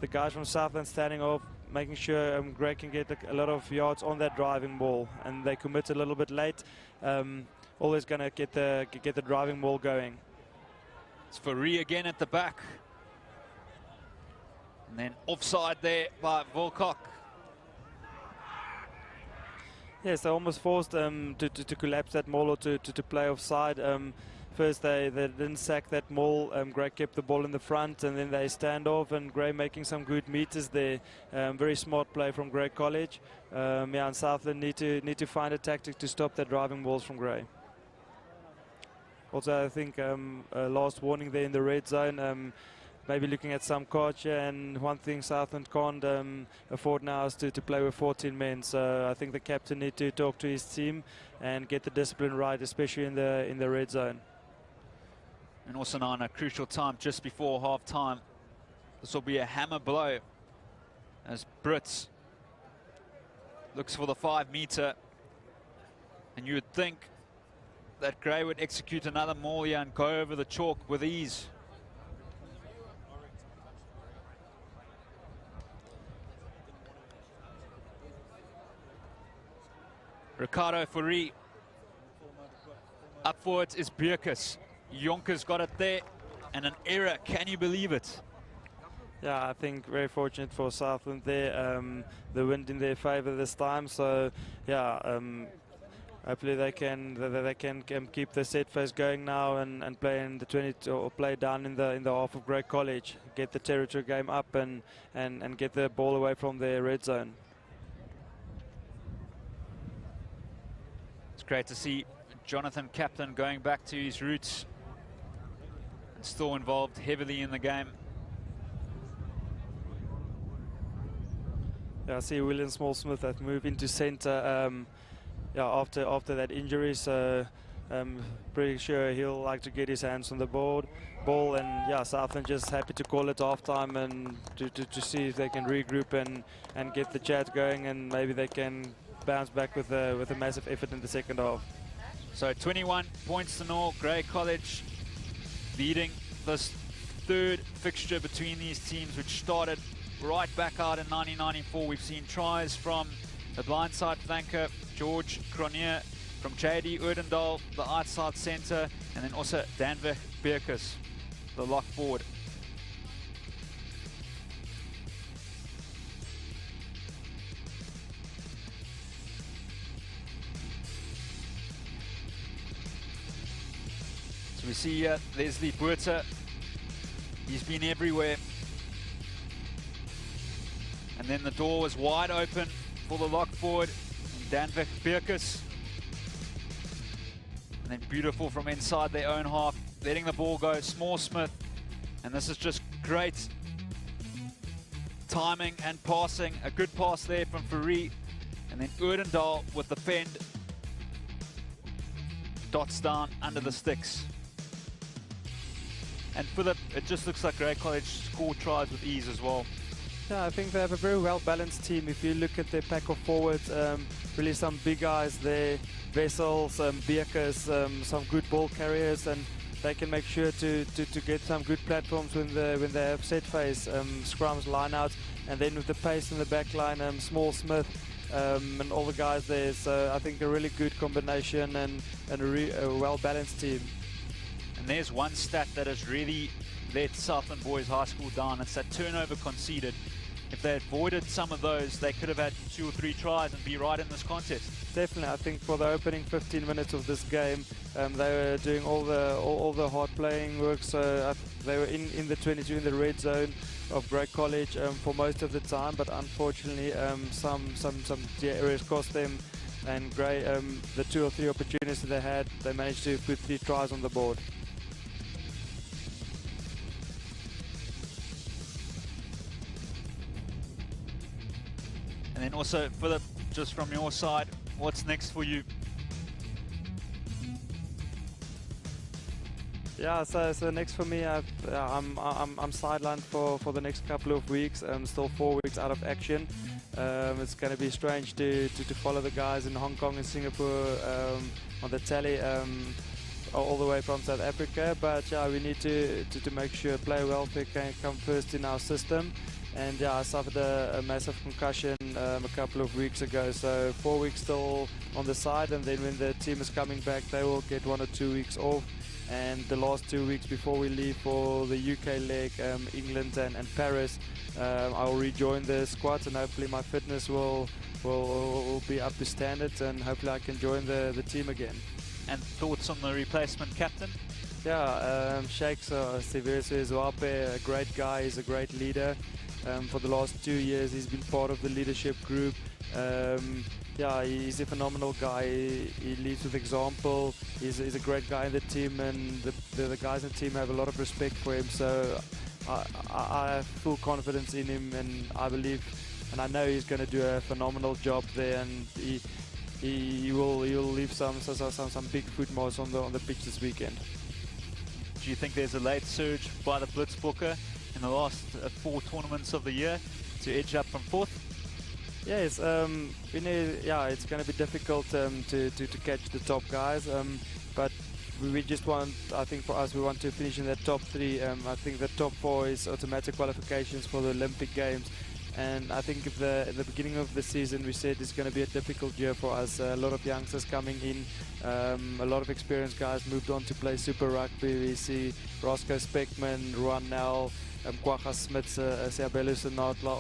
The guys from Southland standing off, making sure Grey can get a lot of yards on that driving ball, and they commit a little bit late. Always going to get the driving ball going. It's FOURIE again at the back. And then offside there by Volkok. Yes, they almost forced to collapse that maul or to play offside. First they didn't sack that maul. Grey kept the ball in the front, and then they stand off, and Grey making some good meters there. Very smart play from Grey College. Yeah, and Southland need to find a tactic to stop the driving balls from Grey. Also, I think last warning there in the red zone. Maybe looking at some CRONJE, and one thing Southland can't afford now is to play with 14 men. So I think the captain need to talk to his team and get the discipline right, especially in the red zone. And also now in a crucial time just before half time. This will be a hammer blow as Brits looks for the 5 meter. And you would think that Grey would execute another maul here and go over the chalk with ease. RICARDO FOURIE. Up for it is Bierkus. Jonker's got it there, and an error. Can you believe it? Yeah, I think very fortunate for Southland there. The wind in their favor this time. So yeah, hopefully they can keep the set phase going now and play in the 20 or play down in the half of Grey College. Get the territory game up and get the ball away from their red zone. It's great to see Jonathan Captain going back to his roots and still involved heavily in the game. Yeah, I see William Small-Smith that move into centre yeah, after that injury, so pretty sure he'll like to get his hands on the ball, and yeah, Southland just happy to call it half time and to see if they can regroup and get the chat going, and maybe they can bounce back with a massive effort in the second half. So 21 points to 0, Grey College leading this third fixture between these teams, which started right back out in 1994. We've seen tries from the blindside flanker, George CRONJE, from JD ODENDAL, the outside centre, and then also Danvik Bierkus, the lock forward. So we see Leslie Buerta, he's been everywhere. And then the door was wide open for the lock forward, Danvik Bierkus. And then beautiful from inside their own half, letting the ball go, Small-Smith. And this is just great timing and passing. A good pass there from FOURIE. And then ODENDAL with the fend. Dots down under the sticks. And Philip, it just looks like Grey College scored tries with ease as well. Yeah, I think they have a very well-balanced team. If you look at their pack of forwards, really some big guys there, Wessels, Bierkus, some good ball carriers, and they can make sure to get some good platforms when they have set phase, scrums, lineouts, and then with the pace in the back line, Small-Smith, and all the guys there. So I think a really good combination and a well-balanced team. And there's one stat that has really let Southland Boys High School down. It's that turnover conceded. If they avoided some of those, they could have had 2 or 3 tries and be right in this contest. Definitely, I think for the opening 15 minutes of this game, they were doing all the hard playing work. So they were in the 22 in the red zone of Grey College for most of the time. But unfortunately, some areas cost them and Grey, the 2 or 3 opportunities that they had, they managed to put 3 tries on the board. And then also, Philip, just from your side, what's next for you? Yeah, so next for me, I'm sidelined for the next couple of weeks. I'm still 4 weeks out of action. It's going to be strange to follow the guys in Hong Kong and Singapore on the telly all the way from South Africa. But yeah, we need to make sure player welfare can come first in our system. And yeah, I suffered a massive concussion a couple of weeks ago. So 4 weeks still on the side, and then when the team is coming back, they will get 1 or 2 weeks off. And the last 2 weeks before we leave for the UK leg, England and Paris, I'll rejoin the squad, and hopefully my fitness will be up to standards, and hopefully I can join the team again. And thoughts on the replacement captain? Yeah, Shakes Severus Zwape, a great guy, he's a great leader. For the last 2 years he's been part of the leadership group. Yeah, he's a phenomenal guy. He leads with example. He's a great guy in the team, and the guys in the team have a lot of respect for him. So I have full confidence in him, and I believe, and I know he's going to do a phenomenal job there, and he will leave some big footmarks on the pitch this weekend. Do you think there's a late surge by the Blitzbooker in the last 4 tournaments of the year to edge up from 4th? Yes, yeah, it's going to be difficult to catch the top guys, but we just want, I think for us, we want to finish in the top 3. I think the top 4 is automatic qualifications for the Olympic Games, and I think if at the beginning of the season we said it's going to be a difficult year for us. A lot of youngsters coming in, a lot of experienced guys moved on to play Super Rugby. We see Roscoe Speckman, Ruan Nel, Kwagga Smits, Siabelo Senatla,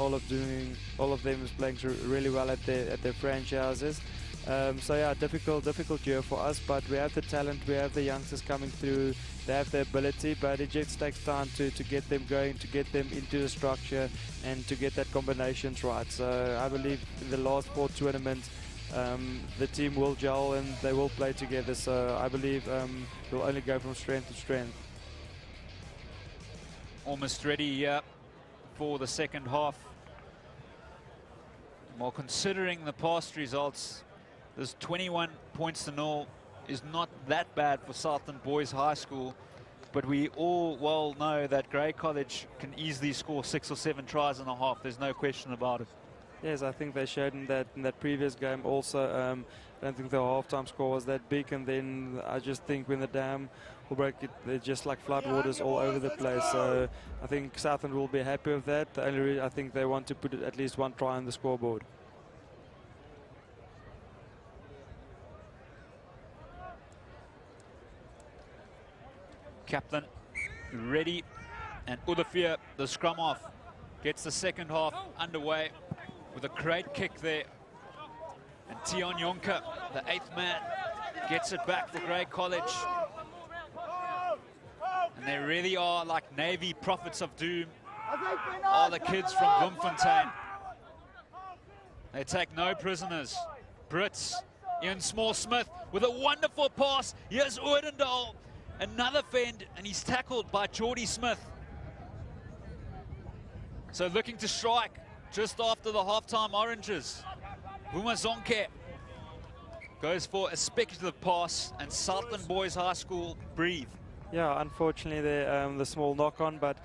all of them is playing really well at their franchises. So yeah, difficult year for us, but we have the talent, we have the youngsters coming through, they have the ability, but it just takes time to get them going, to get them into the structure, and to get that combinations right. So I believe in the last 4 tournaments, the team will gel and they will play together. So I believe we'll only go from strength to strength. Almost ready for the second half. Well, considering the past results, this 21 points to 0 is not that bad for Southland Boys High School, but we all well know that Grey College can easily score 6 or 7 tries in a half. There's no question about it. Yes, I think they showed in that previous game also. I don't think the halftime score was that big, and then I just think when the dam will break, they're just like floodwaters all over the place. So I think Southland will be happy with that. The only reason I think they want to put at least 1 try on the scoreboard. Kaplan ready, and OLIVIER, the scrum half, gets the second half underway with a great kick there. And Tion Jonker, the 8th man, gets it back for Grey College. And they really are like Navy prophets of doom, are the kids from Bloemfontein. They take no prisoners. Brits, Ian Small-Smith with a wonderful pass. Here's ODENDAL, another fend, and he's tackled by Geordie Smith. So looking to strike just after the halftime oranges. Vuma Zonke goes for a speculative pass, and Southland Boys High School breathe. Yeah, unfortunately the small knock-on, but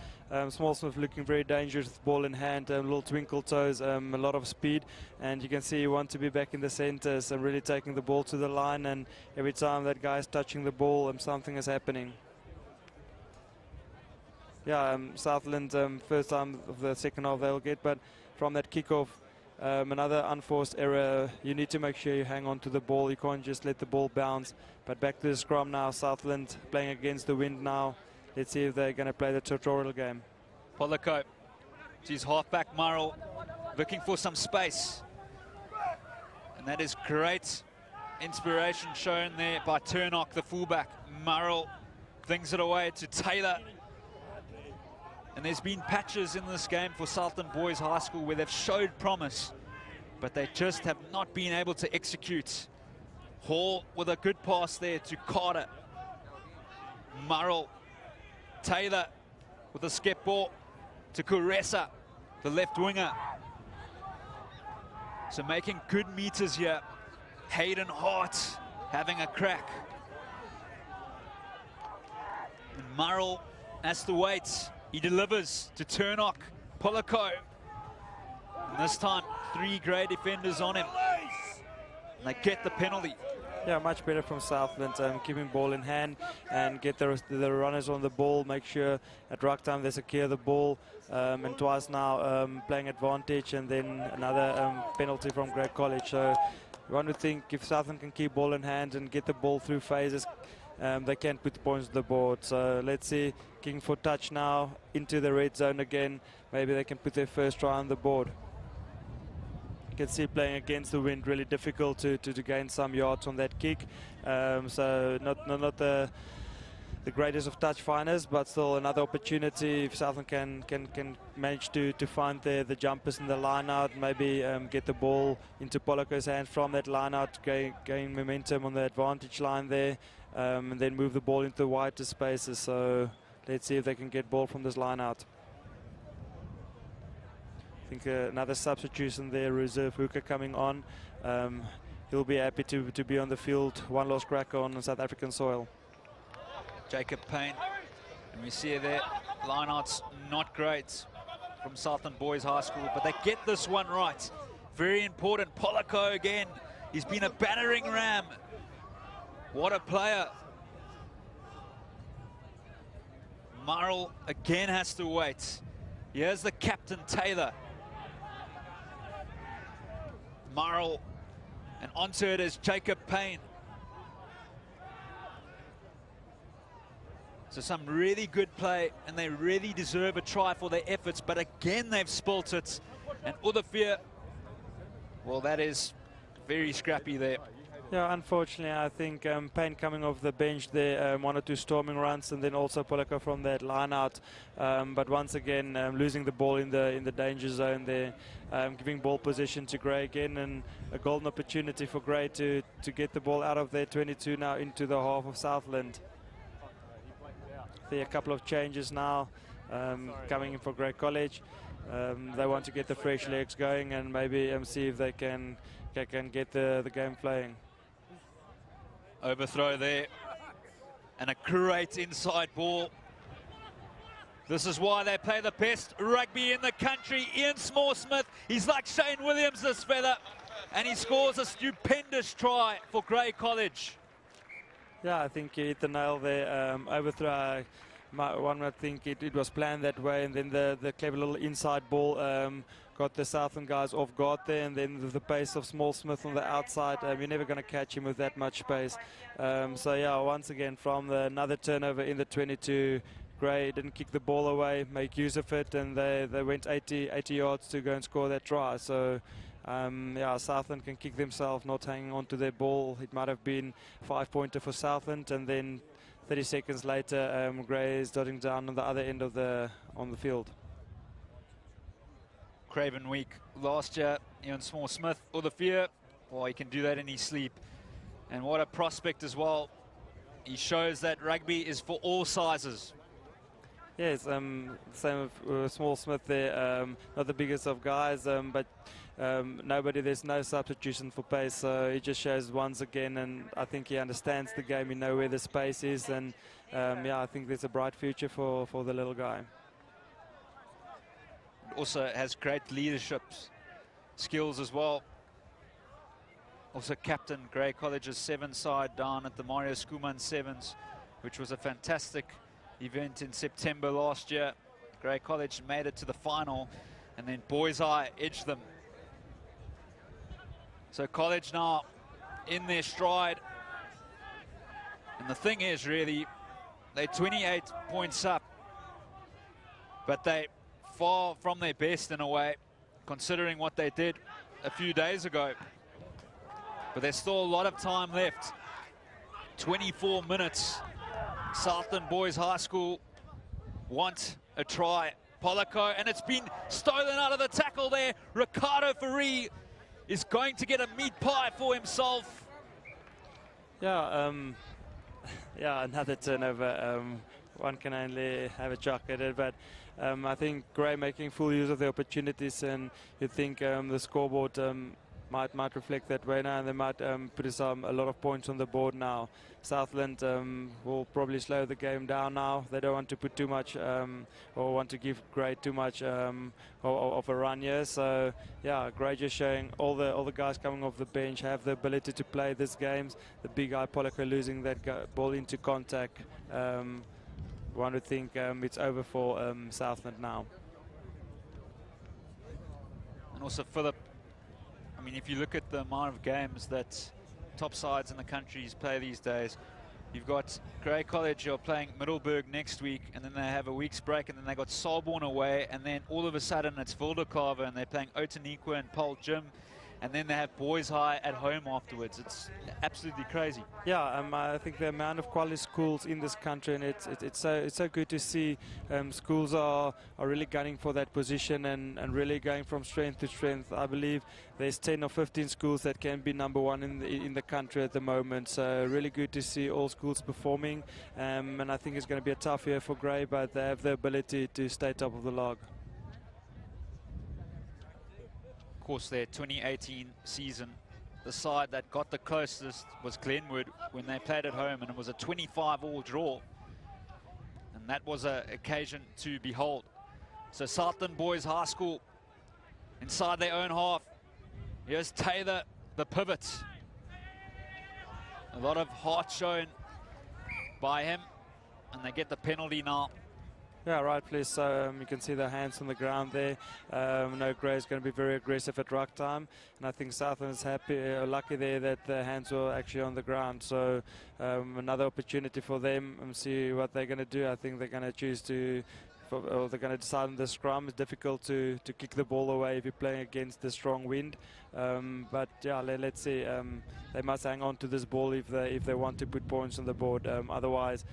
Small-Smith looking very dangerous with ball in hand, little twinkle toes, a lot of speed, and you can see he wants to be back in the centre, so really taking the ball to the line, and every time that guy is touching the ball, something is happening. Yeah, Southland, first time of the second half they'll get, but from that kickoff, another unforced error. You need to make sure you hang on to the ball. You can't just let the ball bounce. But back to the scrum now. Southland playing against the wind now. Let's see if they're going to play the tutorial game. Pollico, she's halfback Murrell, looking for some space. And that is great inspiration shown there by Turnock, the fullback. Murrell flings it away to Taylor. And there's been patches in this game for Southland Boys High School where they've showed promise. but they just have not been able to execute. Hall with a good pass there to Carter. Murrell, Taylor with a skip ball to Kuresa, the left winger. So making good meters here. Hayden Hart having a crack. And Murrell has to wait. He delivers to Turnock, Polako. And this time, 3 grey defenders on him. And they get the penalty. Yeah, much better from Southland, keeping ball in hand and get the runners on the ball, make sure at ruck time they secure the ball, and twice now playing advantage, and then another penalty from Grey College. So one would think if Southland can keep ball in hand and get the ball through phases, they can put the points on the board. So let's see, kicking for touch now into the red zone again. Maybe they can put their first try on the board. You can see playing against the wind, really difficult to gain some yards on that kick. So not the greatest of touch finders, but still another opportunity if Southland can manage to find the jumpers in the line out, maybe get the ball into Polako's hand from that line out, gain momentum on the advantage line there, and then move the ball into the wider spaces. So let's see if they can get ball from this line out. I think another substitution there, reserve hooker coming on. He'll be happy to be on the field. One lost cracker on South African soil. Jacob Payne, and we see there, lineouts not great from Southland Boys High School, but they get this one right. Very important. Polako again, he's been a battering ram. What a player. Murrell again has to wait. Here's the captain, Taylor. Murrell, and onto it is Jacob Payne. So some really good play, and they really deserve a try for their efforts, but again they've spilt it. And OLIVIER, well, that is very scrappy there. Yeah, unfortunately, I think Payne coming off the bench there, 1 or 2 storming runs, and then also Polako from that line out. But once again, losing the ball in the danger zone there, giving ball position to Gray again, and a golden opportunity for Gray to get the ball out of their 22 now into the half of Southland. There are a couple of changes now coming in for Grey College. They want to get the fresh legs going and maybe see if they can get the game playing. Overthrow there, and a great inside ball. This is why they play the best rugby in the country. Ian Small-Smith, he's like Shane Williams, this fella, and he scores a stupendous try for Grey College. Yeah, I think you hit the nail there. Overthrow, one would think it was planned that way, and then the clever little inside ball got the Southland guys off guard there, and then the pace of Small-Smith on the outside, you're never going to catch him with that much space. So yeah, once again from another turnover in the 22, Gray didn't kick the ball away, make use of it, and they went 80 yards to go and score that try. So yeah, Southland can kick themselves not hanging on to their ball. It might have been 5-pointer for Southland, and then 30 seconds later, Gray is dotting down on the other end of on the field. Craven week last year, Ian Small-Smith, OLIVIER, well, he can do that in his sleep. And what a prospect as well. He shows that rugby is for all sizes. Yes, same with Small-Smith there, not the biggest of guys, but there's no substitution for pace, so he just shows once again, and I think he understands the game, he knows where the space is, and yeah, I think there's a bright future for the little guy. Also has great leadership skills as well. Also captain Grey College's 7 side down at the Mario Schoeman Sevens, which was a fantastic event in September last year. Grey College made it to the final, and then Boys High edged them. So College now in their stride. And the thing is, really, they're 28 points up, but they far from their best in a way, considering what they did a few days ago. But there's still a lot of time left. 24 minutes. Southland Boys High School want a try. Polako, and it's been stolen out of the tackle there. RICARDO FOURIE is going to get a meat pie for himself. Yeah, yeah, another turnover. One can only have a chuck at it, but I think Gray making full use of the opportunities, and you think the scoreboard might reflect that way now, and they might put a lot of points on the board now. Southland will probably slow the game down now. They don't want to put too much or want to give Gray too much of a run here. So yeah, Gray just showing all the guys coming off the bench have the ability to play these games. The big guy Pollocker losing that ball into contact. One would think it's over for Southland now. And also Philip, I mean, if you look at the amount of games that top sides in the countries play these days, you've got Grey College who are playing Middelburg next week, and then they have a week's break, and then they got Selborne away, and then all of a sudden it's Wildercarver, and they're playing Outeniqua and Paul Jim, and then they have Boys High at home afterwards. It's absolutely crazy. Yeah, I think the amount of quality schools in this country, and it's so good to see schools are really gunning for that position and really going from strength to strength. I believe there's 10 or 15 schools that can be #1 in the country at the moment. So really good to see all schools performing, and I think it's going to be a tough year for Grey, but they have the ability to stay top of the log. Of course, their 2018 season, the side that got the closest was Glenwood when they played at home, and it was a 25-all draw, and that was an occasion to behold. So Southland Boys High School inside their own half. Here's Taylor, the pivot. A lot of heart shown by him, and they get the penalty now. Yeah, rightfully so. You can see the hands on the ground there. No, Grey is going to be very aggressive at ruck time, and I think Southland is lucky there that the hands were actually on the ground. So another opportunity for them, and see what they're going to do. I think they're going to choose to, or they're going to decide on the scrum. It's difficult to kick the ball away if you're playing against the strong wind. But yeah, let's see. They must hang on to this ball if they want to put points on the board. Otherwise,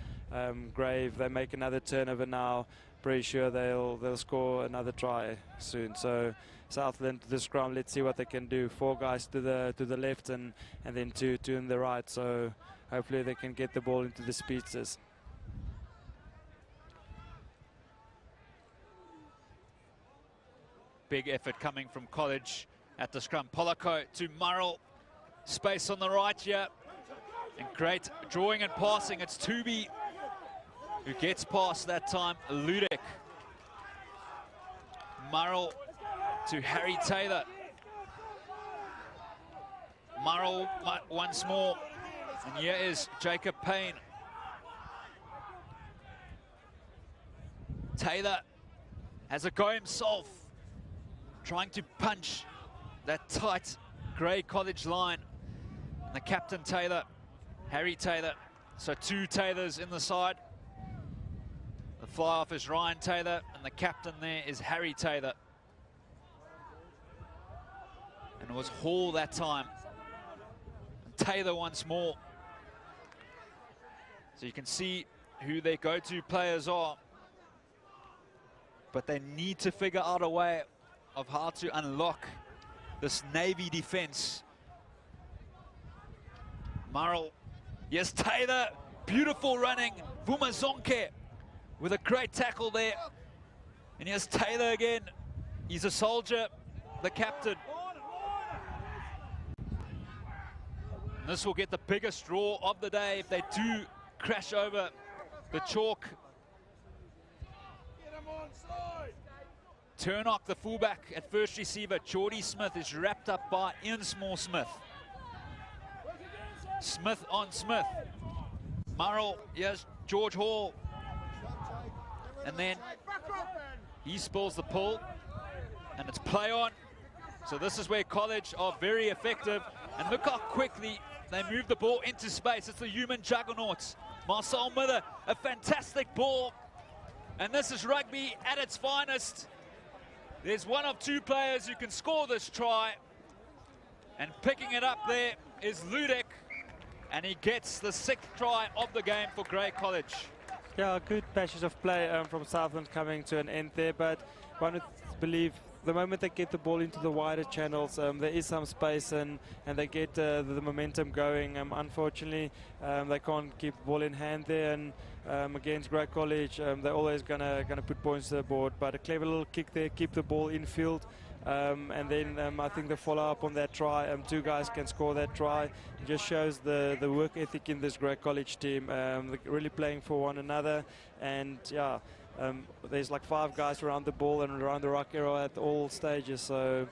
Grey, if they make another turnover now, pretty sure they'll score another try soon. So Southland to the scrum. Let's see what they can do. 4 guys to the left and then two on the right. So hopefully they can get the ball into the speedsters. Big effort coming from College at the scrum. Pollocker to Murrell. Space on the right here. And great drawing and passing. It's Tubi who gets past that time. LUDIK. Murrell to Harry Taylor. Murrell once more. And here is Jacob Payne. Taylor has a go himself, trying to punch that tight Grey College line. And the captain Taylor, Harry Taylor. So 2 Taylors in the side. The fly-off is Ryan Taylor, and the captain there is Harry Taylor. And it was Hall that time. And Taylor once more. So you can see who their go-to players are. But they need to figure out a way of how to unlock this Navy defense. Murrell, yes, Taylor, beautiful running. Vumazonke with a great tackle there. And here's Taylor again. He's a soldier, the captain. And this will get the biggest draw of the day if they do crash over the chalk. Turnock, the fullback at first receiver. Geordie Smith is wrapped up by Ian Small-Smith. Smith on Smith. Murrell, yes, George Hall. And then he spills the pull, and it's play on. So this is where College are very effective. And look how quickly they move the ball into space. It's the human juggernauts. Marcel Miller, a fantastic ball. And this is rugby at its finest. There's one of 2 players who can score this try. And picking it up there is LUDIK. And he gets the 6th try of the game for Grey College. Yeah, good patches of play from Southland coming to an end there, but one would believe the moment they get the ball into the wider channels, there is some space and they get the momentum going. Unfortunately, they can't keep the ball in hand there, and against Grey College, they're always gonna put points to the board. But a clever little kick there, keep the ball in field. And then I think the follow-up on that try, 2 guys can score that try. It just shows the work ethic in this Grey College team. They're really playing for one another, and yeah, there's like 5 guys around the ball and around the ruck area at all stages. So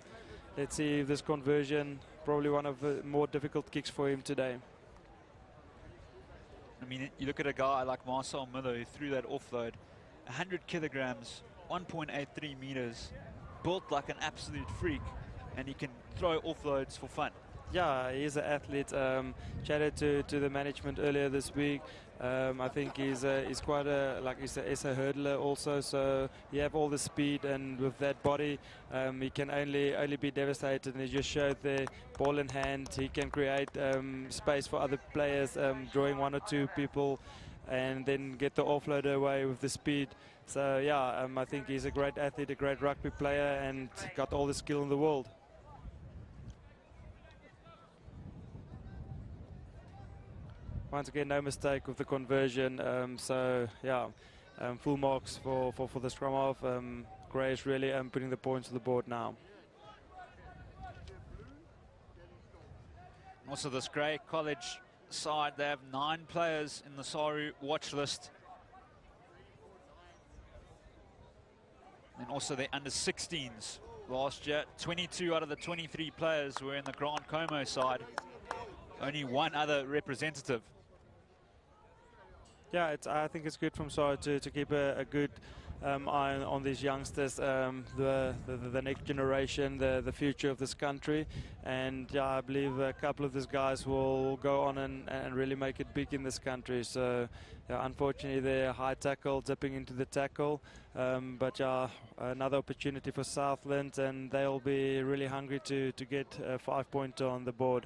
let's see if this conversion, probably one of the more difficult kicks for him today. I mean, you look at a guy like Marcel Miller who threw that offload, 100 kilograms, 1.83 meters. Built like an absolute freak, and he can throw offloads for fun. Yeah, he's an athlete. Chatted to the management earlier this week. I think he's quite he's a hurdler also. So he have all the speed, and with that body, he can only be devastated. And he just showed the ball in hand. He can create space for other players, drawing 1 or 2 people, and then get the offload away with the speed. So yeah, I think he's a great athlete, a great rugby player, and got all the skill in the world. Once again, no mistake with the conversion. So yeah, full marks for the scrum half. Grey is really putting the points to the board now. Also, this Grey College side, they have 9 players in the SARU watch list. And also the under-16s last year. 22 out of the 23 players were in the Grand Como side. Only 1 other representative. Yeah, I think it's good from SARU to keep a good eye on these youngsters, the next generation, the future of this country. And yeah, I believe a couple of these guys will go on and really make it big in this country. So yeah, unfortunately, they're high tackle, dipping into the tackle. But yeah, another opportunity for Southland, and they'll be really hungry to get a 5-pointer on the board.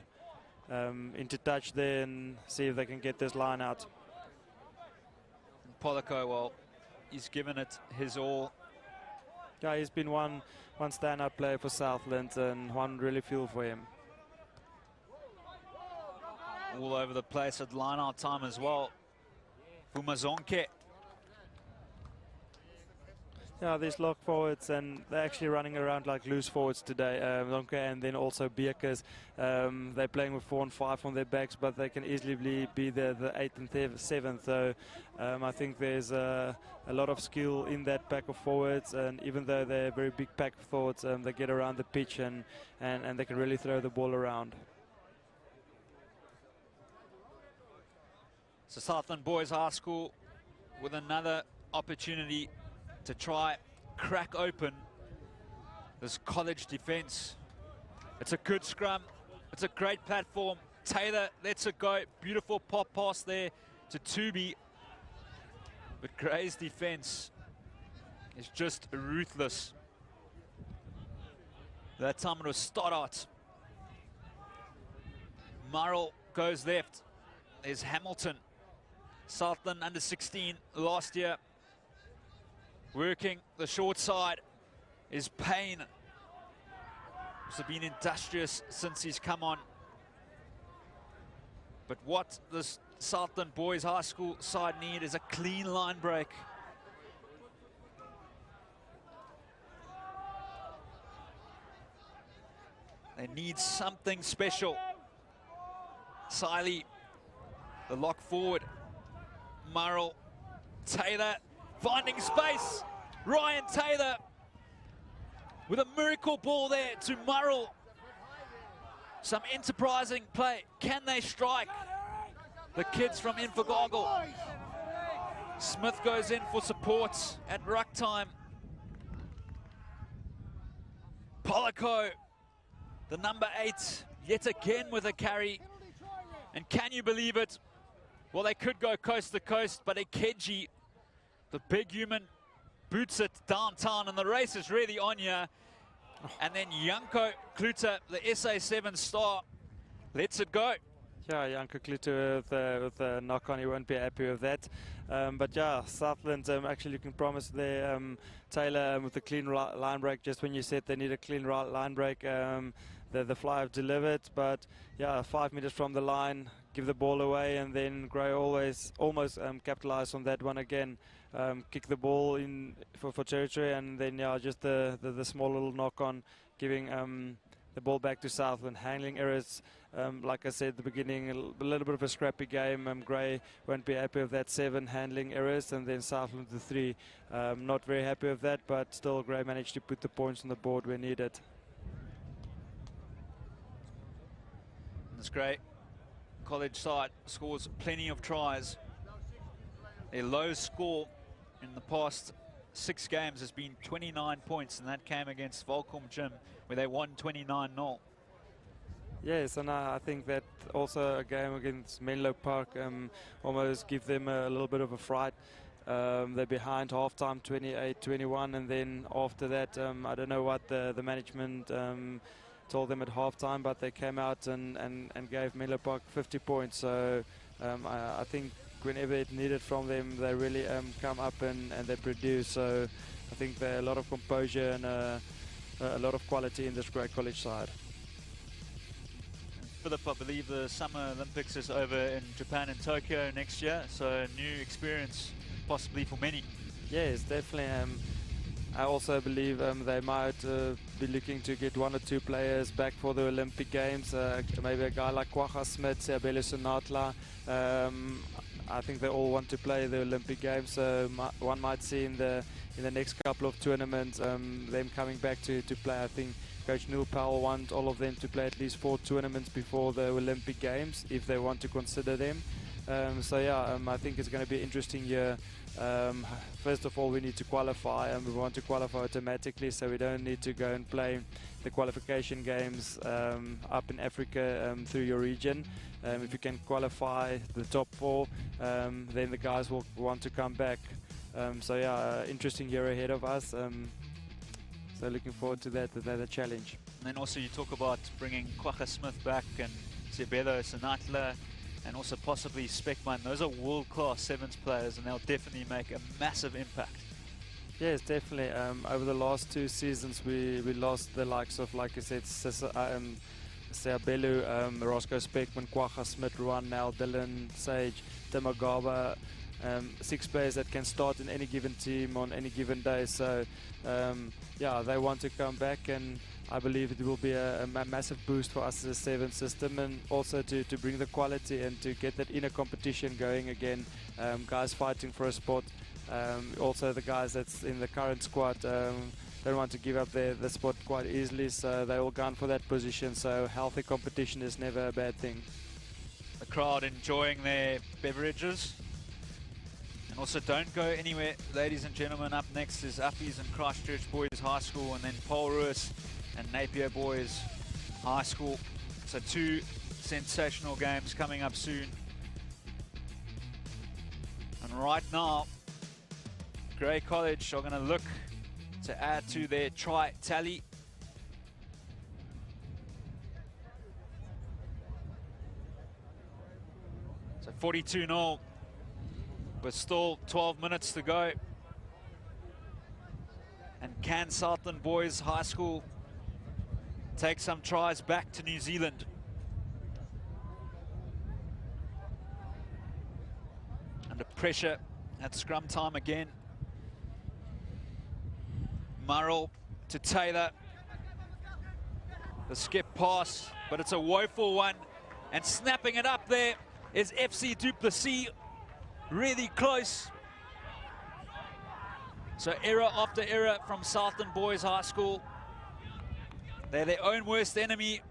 Into touch there and see if they can get this line out. Polico, well, he's given it his all. Yeah, he's been one stand-up player for Southland, and one really feel for him. All over the place at line-out time as well. Fumazonke. Yeah, these lock forwards, and they're actually running around like loose forwards today. And then also Beekers. They're playing with 4 and 5 on their backs, but they can easily be the 8th and 7th. So I think there's a lot of skill in that pack of forwards, and even though they're a very big pack of forwards, they get around the pitch and they can really throw the ball around. So Southland Boys High School with another opportunity to try crack open this college defense. It's a good scrum. It's a great platform. Taylor lets it go. Beautiful pop pass there to Tubi. But Grey's defense is just ruthless. That time it was Stoddart. Murrell goes left. There's Hamilton. Southland under 16 last year. Working the short side is Payne. He's been industrious since he's come on. But what this Southland Boys High School side need is a clean line break. They need something special. Siley, the lock forward. Murrell, Taylor, finding space. Ryan Taylor with a miracle ball there to Murrell. Some enterprising play. Can they strike? The kids from Invercargill. Smith goes in for support at ruck time. Polico, the number 8, yet again with a carry. And can you believe it? Well, they could go coast to coast, but Ekeji, the big human, boots it downtown, and the race is really on here. And then Janko Kluter, the SA7 star, lets it go. Yeah, Janko Klito with the knock on, he won't be happy with that. But yeah, Southland actually looking promise there. Taylor with the clean line break, just when you said they need a clean line break, the fly have delivered. But yeah, 5 meters from the line, give the ball away, and then Gray almost capitalize on that one again. Kick the ball in for territory, and then yeah, just the small little knock on, giving the ball back to Southland. Handling errors, like I said at the beginning, a little bit of a scrappy game. Gray won't be happy with that, 7 handling errors, and then Southland the 3. Not very happy with that, but still Gray managed to put the points on the board where needed. That's great. College side scores plenty of tries. Their low score in the past 6 games has been 29 points, and that came against Volcom Gym, where they won 29-0. Yes, and I think that also a game against Menlo Park almost give them a little bit of a fright. They're behind halftime 28-21, and then after that, I don't know what the management told them at halftime, but they came out and gave Menlo Park 50 points. So I think whenever it needed from them, they really come up and they produce. So I think there are a lot of composure and a lot of quality in this great college side. Philip, I believe the Summer Olympics is over in Japan and Tokyo next year, so a new experience possibly for many. Yes, definitely. I also believe they might be looking to get 1 or 2 players back for the Olympic Games. Maybe a guy like Kwagga Smith, Siabele Sonatla. I think they all want to play the Olympic Games, so one might see in the next couple of tournaments them coming back to play. I think Coach Neil Powell wants all of them to play at least 4 tournaments before the Olympic Games, if they want to consider them. So yeah, I think it's going to be an interesting year. First of all, we need to qualify, and we want to qualify automatically, so we don't need to go and play the qualification games up in Africa through your region. If you can qualify the top 4, then the guys will want to come back. So yeah, interesting year ahead of us. So looking forward to that challenge. And then also you talk about bringing Kwagga Smith back and Siabele Sonatla, and also possibly Speckman. Those are world-class sevens players, and they'll definitely make a massive impact. Yes, definitely. Over the last 2 seasons, we lost the likes of, like I said, Siabele, Roscoe Speckman, Kwagga Smith, Ruan Nel, Dylan Sage, Timagaba. 6 players that can start in any given team on any given day. So yeah, they want to come back, and I believe it will be a massive boost for us as a 7 system, and also to bring the quality and to get that inner competition going again. Guys fighting for a spot. Also the guys that's in the current squad don't want to give up the spot quite easily, so they will gun for that position. So healthy competition is never a bad thing. The crowd enjoying their beverages. And also don't go anywhere, ladies and gentlemen. Up next is Uppies and Christchurch Boys High School, and then Paul Ruiz and Napier Boys High School. So 2 sensational games coming up soon. And right now, Grey College are going to look to add to their try tally. So 42-0. With still 12 minutes to go. And can Southland Boys High School take some tries back to New Zealand? Under pressure at scrum time again. Murrell to Taylor. The skip pass, but it's a woeful one. And snapping it up there is FC Du Plessis. Really close. So error after error from Southland Boys High School. They're their own worst enemy.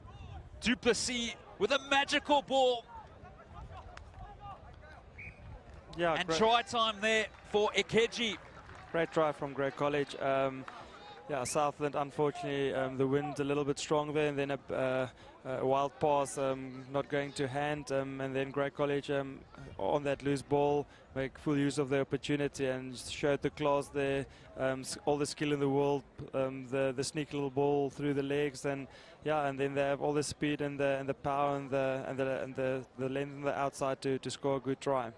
Du Plessis with a magical ball. Yeah, and try time there for Ikeji. Great try from Grey College. Yeah, Southland, unfortunately, the wind a little bit strong there, and then a wild pass not going to hand, and then Grey College on that loose ball make full use of the opportunity and showed the class there, all the skill in the world, the sneaky little ball through the legs, and yeah, and then they have all the speed and the power and the length on the outside to score a good try.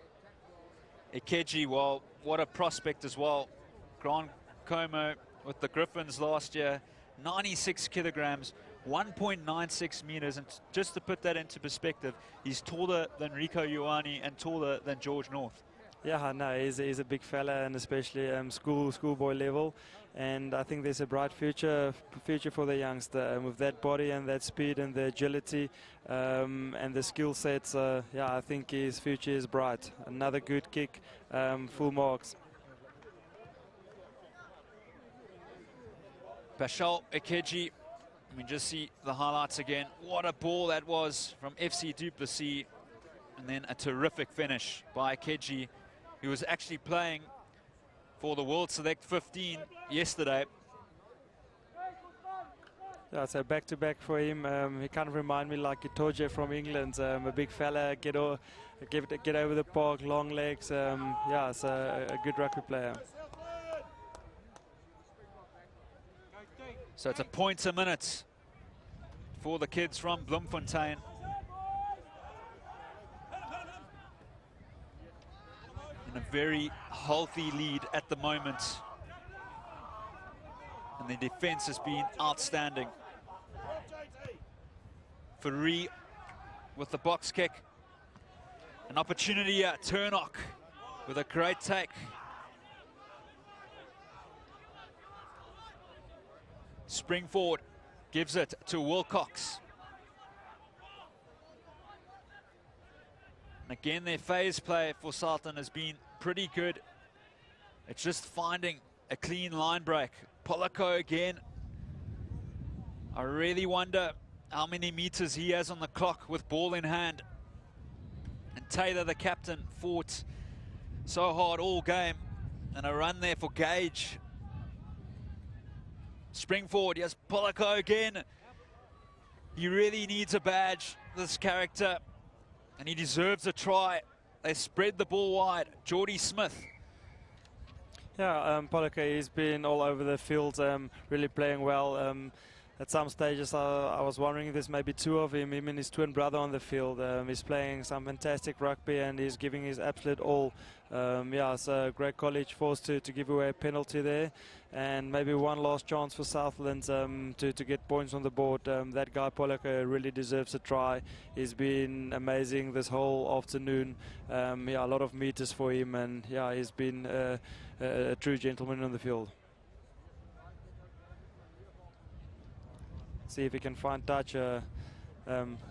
Ikeji, well, what a prospect as well. Grand Como with the Griffins last year, 96 kilograms, 1.96 meters, and just to put that into perspective, he's taller than Rico Ioane and taller than George North. Yeah, no, he's a big fella, and especially schoolboy level, and I think there's a bright future for the youngster with that body and that speed and the agility and the skill sets. Yeah, I think his future is bright. Another good kick, full marks. Bashal Ikeji, we just see the highlights again. What a ball that was from FC Duplessis, and then a terrific finish by Ikeji, who was actually playing for the World Select 15 yesterday. Yeah, so back-to-back for him. He kind of remind me like Itoje from England. A big fella, get over the park, long legs. Yeah, so a good rugby player. So it's a point a minute for the kids from Bloemfontein. In a very healthy lead at the moment. And the defense has been outstanding. FOURIE with the box kick. An opportunity at Turnock with a great take. Spring forward, gives it to Wilcox. And again, their phase play for Southland has been pretty good. It's just finding a clean line break. Polako again. I really wonder how many meters he has on the clock with ball in hand. And Taylor, the captain, fought so hard all game. And a run there for Gage. Spring forward, yes, Polako again. He really needs a badge, this character, and he deserves a try. They spread the ball wide. Geordie Smith. Yeah, Polaka, he's been all over the field, really playing well. At some stages, I was wondering if there's maybe two of him and his twin brother on the field. He's playing some fantastic rugby and he's giving his absolute all. Yeah, so Grey College forced to give away a penalty there, and maybe one last chance for Southland to get points on the board. That guy Polaka really deserves a try. He's been amazing this whole afternoon. Yeah, a lot of meters for him, and yeah, he's been a true gentleman on the field. See if he can find touch,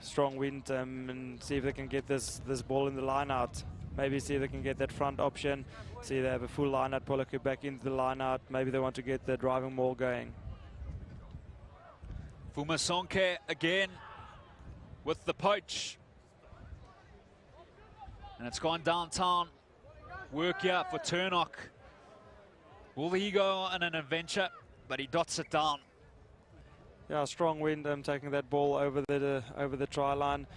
strong wind, and see if they can get this ball in the line out. Maybe see if they can get that front option. See they have a full line out, Polaka back into the line out. Maybe they want to get the driving maul going. Fumasonke again with the poach. And it's gone downtown. Work here for Turnock. Will he go on an adventure? But he dots it down. Yeah, strong wind taking that ball over the try line.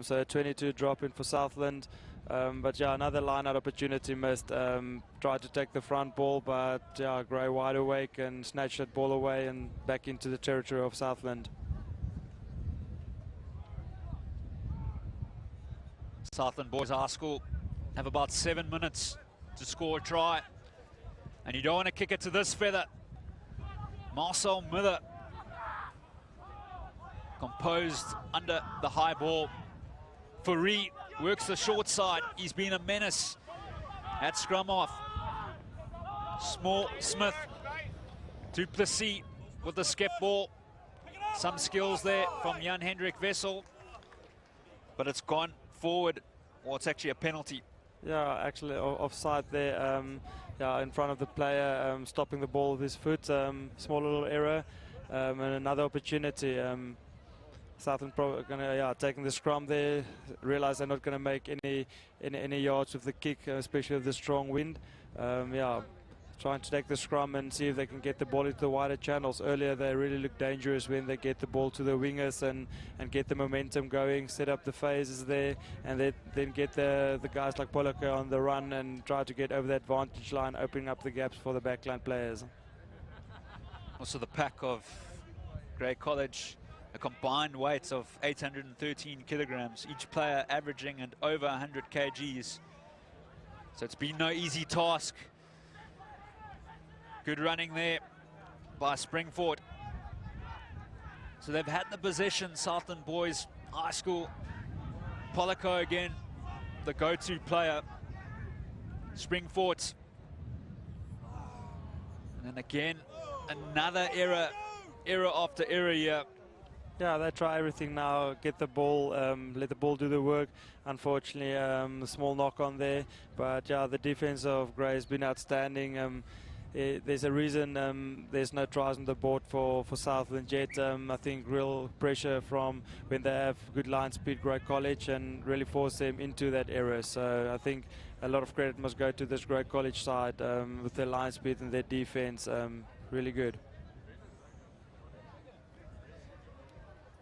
So a 22 drop in for Southland. But yeah, another line out opportunity missed. Tried to take the front ball, but yeah, Grey wide awake and snatched that ball away and back into the territory of Southland. Southland Boys High School have about 7 minutes to score a try. And you don't want to kick it to this feather. Marcel Miller composed under the high ball. FOURIE works the short side. He's been a menace at scrum off. Smith. Duplessis with the skip ball. Some skills there from Jan Hendrik Wessel. But it's gone forward. Well, it's actually a penalty. Yeah, actually offside there. Yeah, in front of the player, stopping the ball with his foot. Small little error, and another opportunity. Southland taking the scrum there. Realize they're not going to make any yards with the kick, especially with the strong wind. Yeah, trying to take the scrum and see if they can get the ball into the wider channels. Earlier they really look dangerous when they get the ball to the wingers and get the momentum going, set up the phases there, and then get the guys like Polaka on the run and try to get over that vantage line, opening up the gaps for the backline players. Also the pack of Grey College, a combined weight of 813 kilograms, each player averaging and over 100 kgs. So it's been no easy task. Good running there by Springford. So they've had the possession, Southland Boys High School. Polako again, the go-to player. Springford. And then again, another error after error here. Yeah, they try everything now, get the ball, let the ball do the work. Unfortunately, a small knock on there. But yeah, the defense of Grey has been outstanding. There's a reason there's no tries on the board for Southland yet. I think real pressure from when they have good line speed, Grey College, and really force them into that error. So I think a lot of credit must go to this Grey College side with their line speed and their defense. Really good.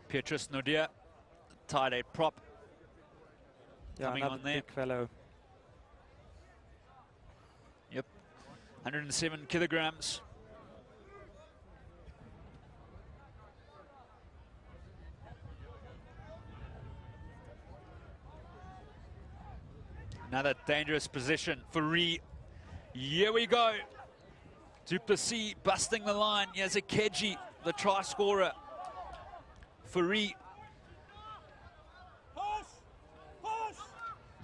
Petrus Nodia, tied a prop. Yeah, coming another on there. big fellow. Yep, 107 kilograms. Another dangerous position for FOURIE. Here we go. Duplessis busting the line. Here's a Keji, the try scorer. FOURIE.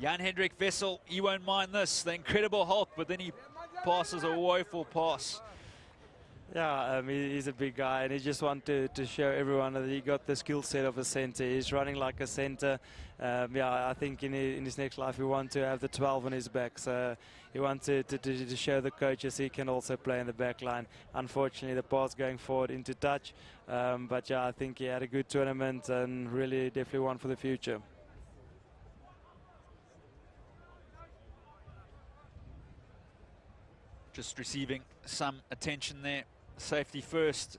Jan-Hendrik Vessel, he won't mind this. The incredible Hulk, but then he passes a woeful pass. Yeah, he's a big guy, and he just wanted to show everyone that he got the skill set of a center. He's running like a center. Yeah, I think in his next life he wants to have the 12 on his back. So he wanted to show the coaches he can also play in the back line. Unfortunately, the pass going forward into touch. But yeah, I think he had a good tournament and really definitely one for the future. Just receiving some attention there. Safety first.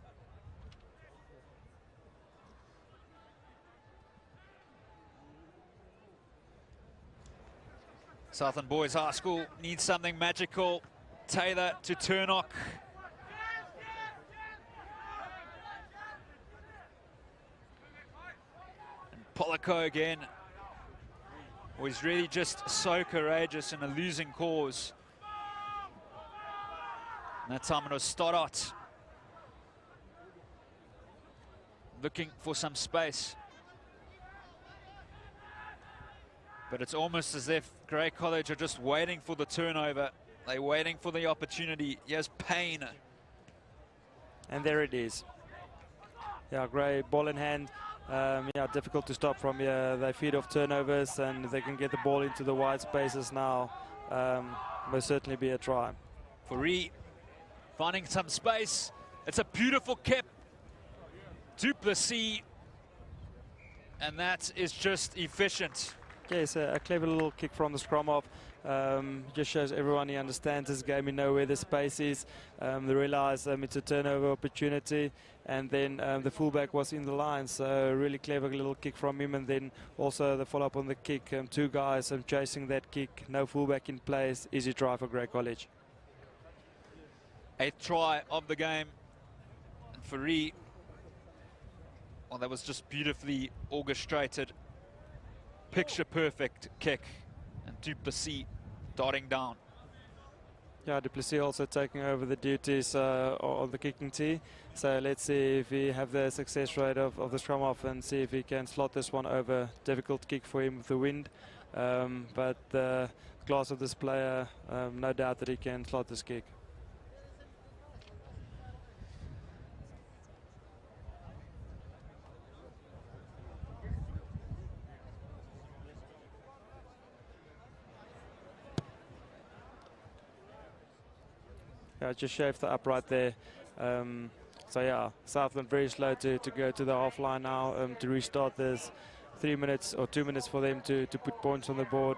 Southland Boys High School needs something magical. Taylor to Turnock. And Polako again. Was really just so courageous in a losing cause. And that time it was Stoddart. Looking for some space. But it's almost as if Grey College are just waiting for the turnover. They're waiting for the opportunity. Here's Payne. And there it is. Yeah, Grey, ball in hand. Yeah, difficult to stop from here. They feed off turnovers and they can get the ball into the wide spaces now. Most certainly be a try. FOURIE finding some space. It's a beautiful kip. Duplessis. And that is just efficient. Yes, a clever little kick from the scrum off. Just shows everyone he understands this game, he knows where the space is. They realize it's a turnover opportunity, and then the fullback was in the line, so really clever little kick from him, and then also the follow-up on the kick. Two guys chasing that kick, no fullback in place, easy try for Grey College. 8th try of the game. And FOURIE, well, that was just beautifully orchestrated. Picture perfect kick, and Duplessis darting down. Yeah, Duplessis also taking over the duties of the kicking tee. So let's see if we have the success rate of the scrum off and see if he can slot this one over. Difficult kick for him with the wind, but the class of this player, no doubt that he can slot this kick. Yeah, just shaved the upright there. So yeah, Southland very slow to go to the half line now to restart this. 3 minutes or 2 minutes for them to put points on the board.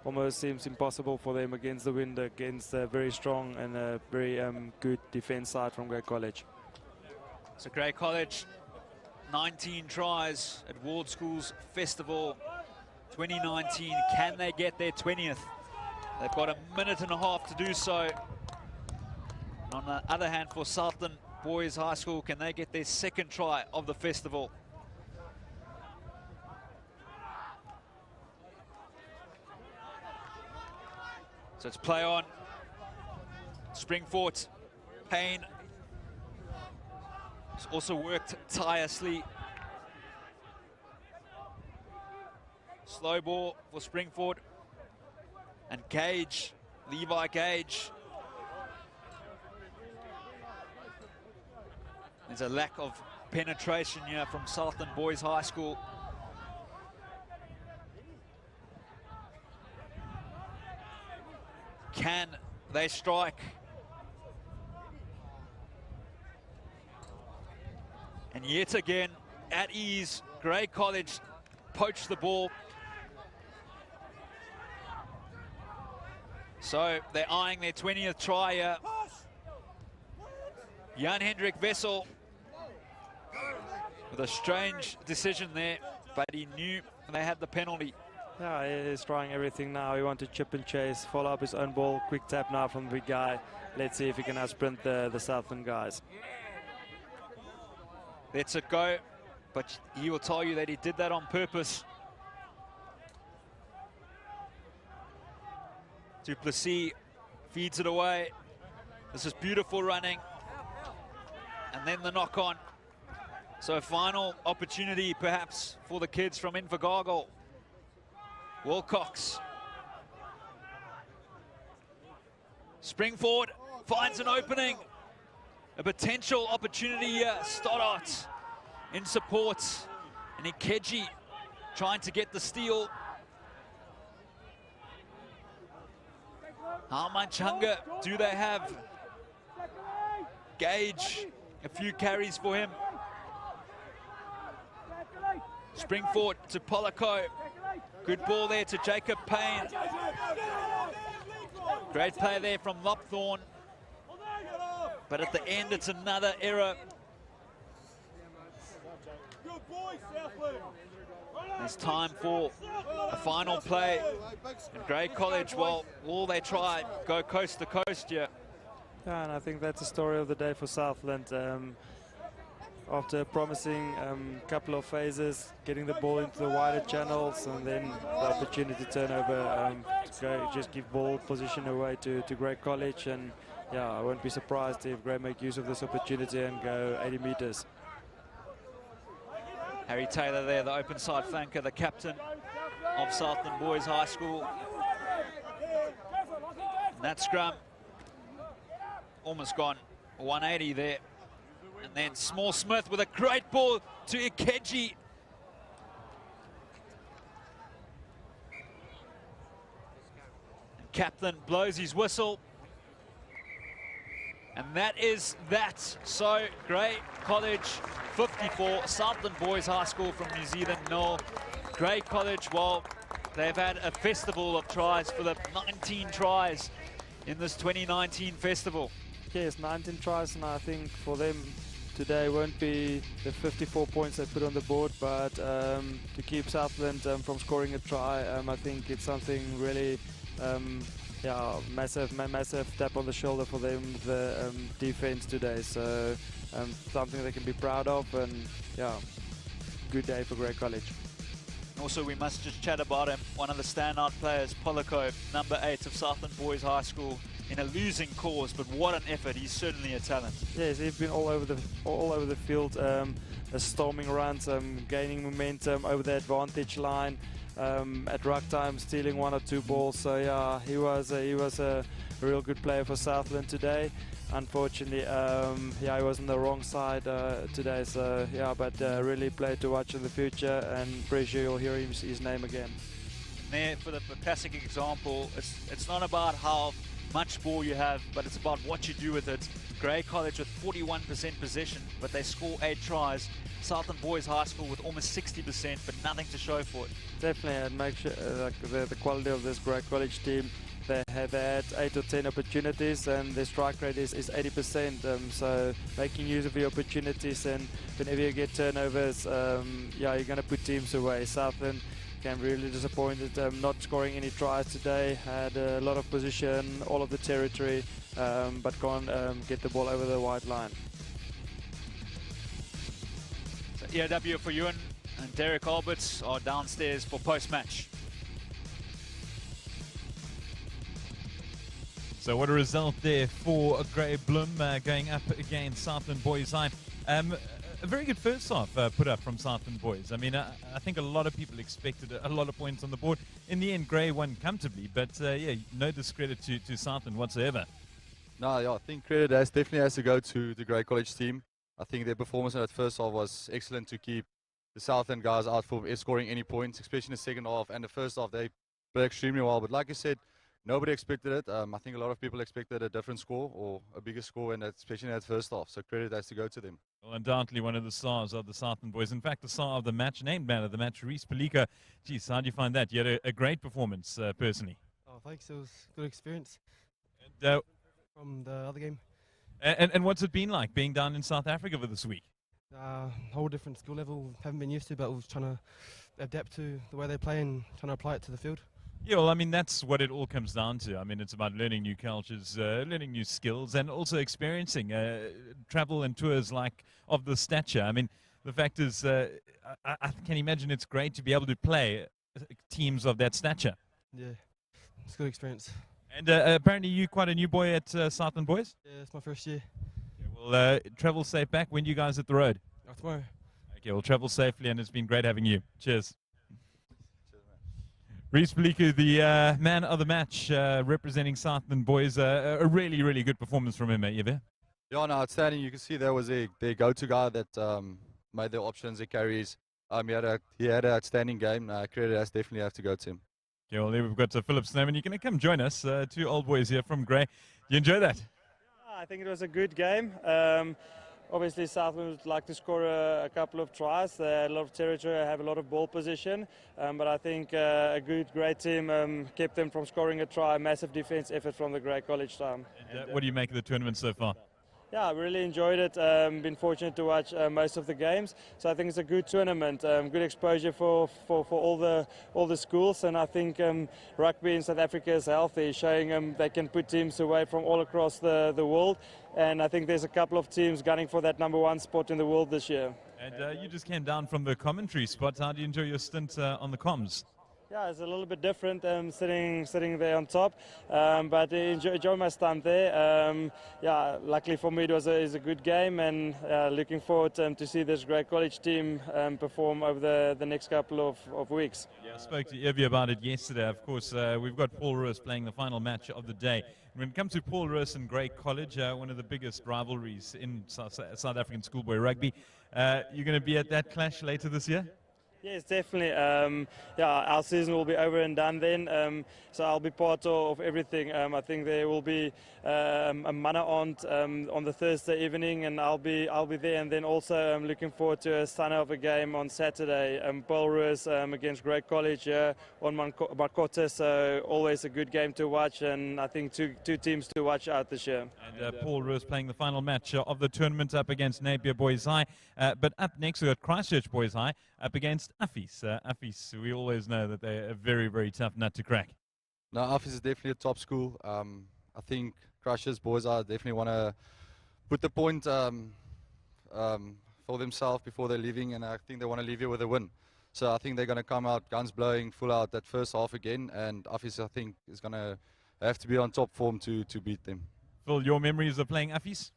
almost seems impossible for them against the wind, against a very strong and a very good defense side from Grey College. So Grey College, 19 tries at World Schools Festival 2019. Can they get their 20th? They've got a minute and a half to do so. And on the other hand, for Southland Boys High School, can they get their second try of the festival? So it's play on. Springfort, Payne. He's also worked tirelessly. Slow ball for Springfort. And Gage, Levi Gage. There's a lack of penetration here from Southland Boys High School. Can they strike? And yet again, at ease, Grey College poached the ball. So they're eyeing their 20th try here. Jan-Hendrik Wessel with a strange decision there, but he knew they had the penalty. Yeah, he's trying everything now. He wanted to chip and chase, follow up his own ball, quick tap now from the big guy. Let's see if he can outsprint the Southland guys. Lets it go, but he will tell you that he did that on purpose. Duplessis feeds it away. This is beautiful running. And then the knock on. So final opportunity perhaps for the kids from Invercargill. Wilcox. Springford finds an opening. A potential opportunity here. Stoddart in support. And Ikeji trying to get the steal. How much hunger do they have? Gage, a few carries for him. Springford to Polico. Good ball there to Jacob Payne. Great play there from Lopthorne. But at the end, it's another error. There's time for a final play. And Grey College, well, all they try, go coast to coast here. Yeah, and I think that's the story of the day for Southland. After a promising couple of phases, getting the ball into the wider channels, and then the opportunity to turn over, just give ball position away to Grey College. And yeah, I won't be surprised if Grey make use of this opportunity and go 80 meters. Harry Taylor there, the open side flanker, the captain of Southland Boys High School. And that scrum almost gone 180 there. And then Small Smith with a great ball to Ikeji. And Kaplan blows his whistle. And that is that. So Grey College 54, Southland Boys High School from New Zealand 0. Grey College, well, they've had a festival of tries for the 19 tries in this 2019 festival. Yes, 19 tries, and I think for them today won't be the 54 points they put on the board, but to keep Southland from scoring a try, I think it's something really, yeah, massive tap on the shoulder for them, the defense today. So something they can be proud of, and yeah, good day for Grey College. Also, we must just chat about him. One of the standout players, Polico, number 8 of Southland Boys High School, in a losing cause, but what an effort. He's certainly a talent. Yes, he's been all over the field, storming runs, gaining momentum over the advantage line, at ruck time stealing 1 or 2 balls. So yeah, he was a real good player for Southland today. Unfortunately, yeah, he was on the wrong side today. So yeah, but really player to watch in the future, and pretty sure you'll hear his name again. There for the classic example, it's not about how much ball you have, but it's about what you do with it. Grey College with 41% possession, but they score 8 tries. Southland Boys High School with almost 60%, but nothing to show for it. Definitely, and make sure the quality of this Grey College team. They have had 8 or 10 opportunities, and their strike rate is 80%. So making use of the opportunities, and whenever you get turnovers, yeah, you're going to put teams away. Southland can be really disappointed not scoring any tries today. Had a lot of position, all of the territory, but can't get the ball over the white line. So EOW for Ewan and Derek Alberts are downstairs for post-match. So what a result there for Grey Bloom going up against Southland Boys High. A very good first half put up from Southland Boys. I mean, I think a lot of people expected a lot of points on the board. In the end, Grey won comfortably, but yeah, no discredit to Southland whatsoever. No, yeah, I think credit definitely has to go to the Grey College team. I think their performance in that first half was excellent to keep the Southland guys out for scoring any points, especially in the second half. And the first half, they played extremely well. But like I said, nobody expected it. I think a lot of people expected a different score or a bigger score, especially in that first half. So credit has to go to them. Well, undoubtedly one of the stars of the Southland Boys. In fact, the star of the match, named man of the match, Rhys Palika. Geez, how do you find that? You had a great performance, personally. Oh, thanks. It was a good experience And, from the other game. and what's it been like being down in South Africa for this week? Whole different skill level. Haven't been used to, but I was trying to adapt to the way they play and trying to apply it to the field. Yeah, well, I mean, that's what it all comes down to. I mean, it's about learning new cultures, learning new skills, and also experiencing travel and tours like of the stature. I mean, the fact is, I can imagine it's great to be able to play teams of that stature. Yeah, it's a good experience. And apparently you're quite a new boy at Southland Boys? Yeah, it's my first year. Okay, well, travel safe back. When do you guys hit the road? Tomorrow. Okay, well, travel safely, and it's been great having you. Cheers. Rhys Palika, the man of the match, representing Southland Boys. A really, really good performance from him, Yves. Yeah, no, outstanding. You can see there was their go-to guy that made their options, their carries. He had an outstanding game. Credit has definitely have to go to him. Okay, well, there we've got Philip Snowman. You're going to come join us, 2 old boys here from Grey. You enjoy that? Yeah, I think it was a good game. Obviously, Southland would like to score a couple of tries. They had a lot of territory, have a lot of ball position. But I think a great team kept them from scoring a try. Massive defense effort from the Grey College team. What do you make of the tournament so far? Yeah, I really enjoyed it. Been fortunate to watch most of the games, so I think it's a good tournament. Good exposure for all the schools, and I think rugby in South Africa is healthy, showing they can put teams away from all across the world. And I think there's a couple of teams gunning for that #1 spot in the world this year. And you just came down from the commentary spot. How do you enjoy your stint on the comms? Yeah, it's a little bit different sitting there on top, but enjoy my time there. Yeah, luckily for me it was a good game, and looking forward to see this Grey College team perform over the next couple of weeks. Yeah, I spoke to Evie about it yesterday. Of course, we've got Paul Roos playing the final match of the day. When it comes to Paul Roos and Grey College, one of the biggest rivalries in South African schoolboy rugby, you're going to be at that clash later this year? Yes, definitely. Yeah, our season will be over and done then, so I'll be part of everything. I think there will be a mana on the Thursday evening, and I'll be there. And then also I'm looking forward to a stunner of a game on Saturday. Paul Roos against Grey College on Marcotta, so always a good game to watch, and I think two teams to watch out this year. And Paul Roos playing the final match of the tournament up against Napier Boys High. But up next we've got Christchurch Boys High up against Affis. Affis, we always know that they're a very, very tough nut to crack. No, Affis is definitely a top school. I think Christchurch Boys High definitely want to put the point for themselves before they're leaving, and I think they want to leave here with a win. So I think they're going to come out guns blowing, full out that first half again, and Affis, I think, is going to have to be on top form to beat them. Phil, your memories of playing Affis?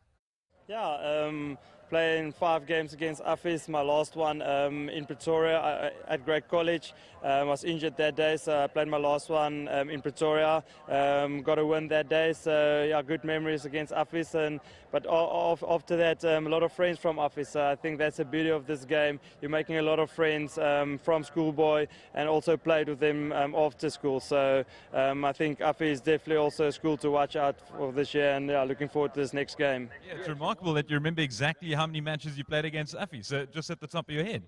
Yeah, playing 5 games against Affis. My last one in Pretoria at Great College. I was injured that day, so I played my last one in Pretoria. Got a win that day, so yeah, good memories against Affis. But after that, a lot of friends from Affis. So I think that's the beauty of this game. You're making a lot of friends from Schoolboy, and also played with them after school. So I think Affis is definitely also a school to watch out for this year, and yeah, looking forward to this next game. Yeah, it's remarkable that you remember exactly how many matches you played against Affis, just at the top of your head.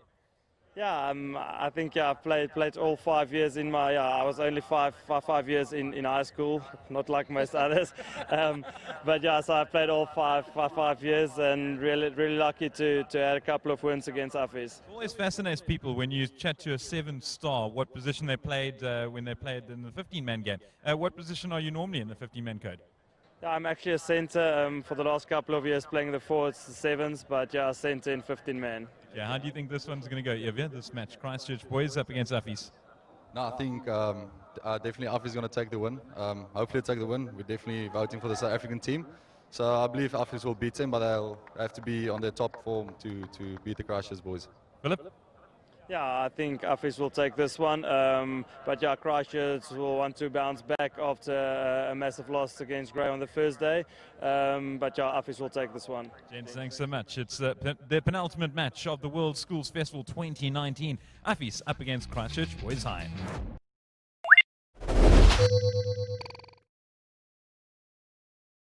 Yeah, I think I played all 5 years in my. I was only five years in high school, not like most others. But yeah, so I played all five years, and really lucky to add a couple of wins against Affis. It always fascinates people when you chat to a 7-star what position they played when they played in the 15-man game. What position are you normally in the 15-man code? Yeah, I'm actually a centre for the last couple of years, playing the 4s, the 7s, but yeah, centre in 15-man. Yeah, how do you think this one's going to go, Evia, this match? Christchurch boys up against Affis. No, I think definitely Affis is going to take the win. Hopefully take the win. We're definitely voting for the South African team. So I believe Affis will beat them, but they'll have to be on their top form to beat the Christchurch boys. Philip? Yeah, I think Affis will take this one, but yeah, Christchurch will want to bounce back after a massive loss against Grey on the first day, but yeah, Affis will take this one. Gents, thanks so much. It's the penultimate match of the World Schools Festival 2019. Affis up against Christchurch Boys High.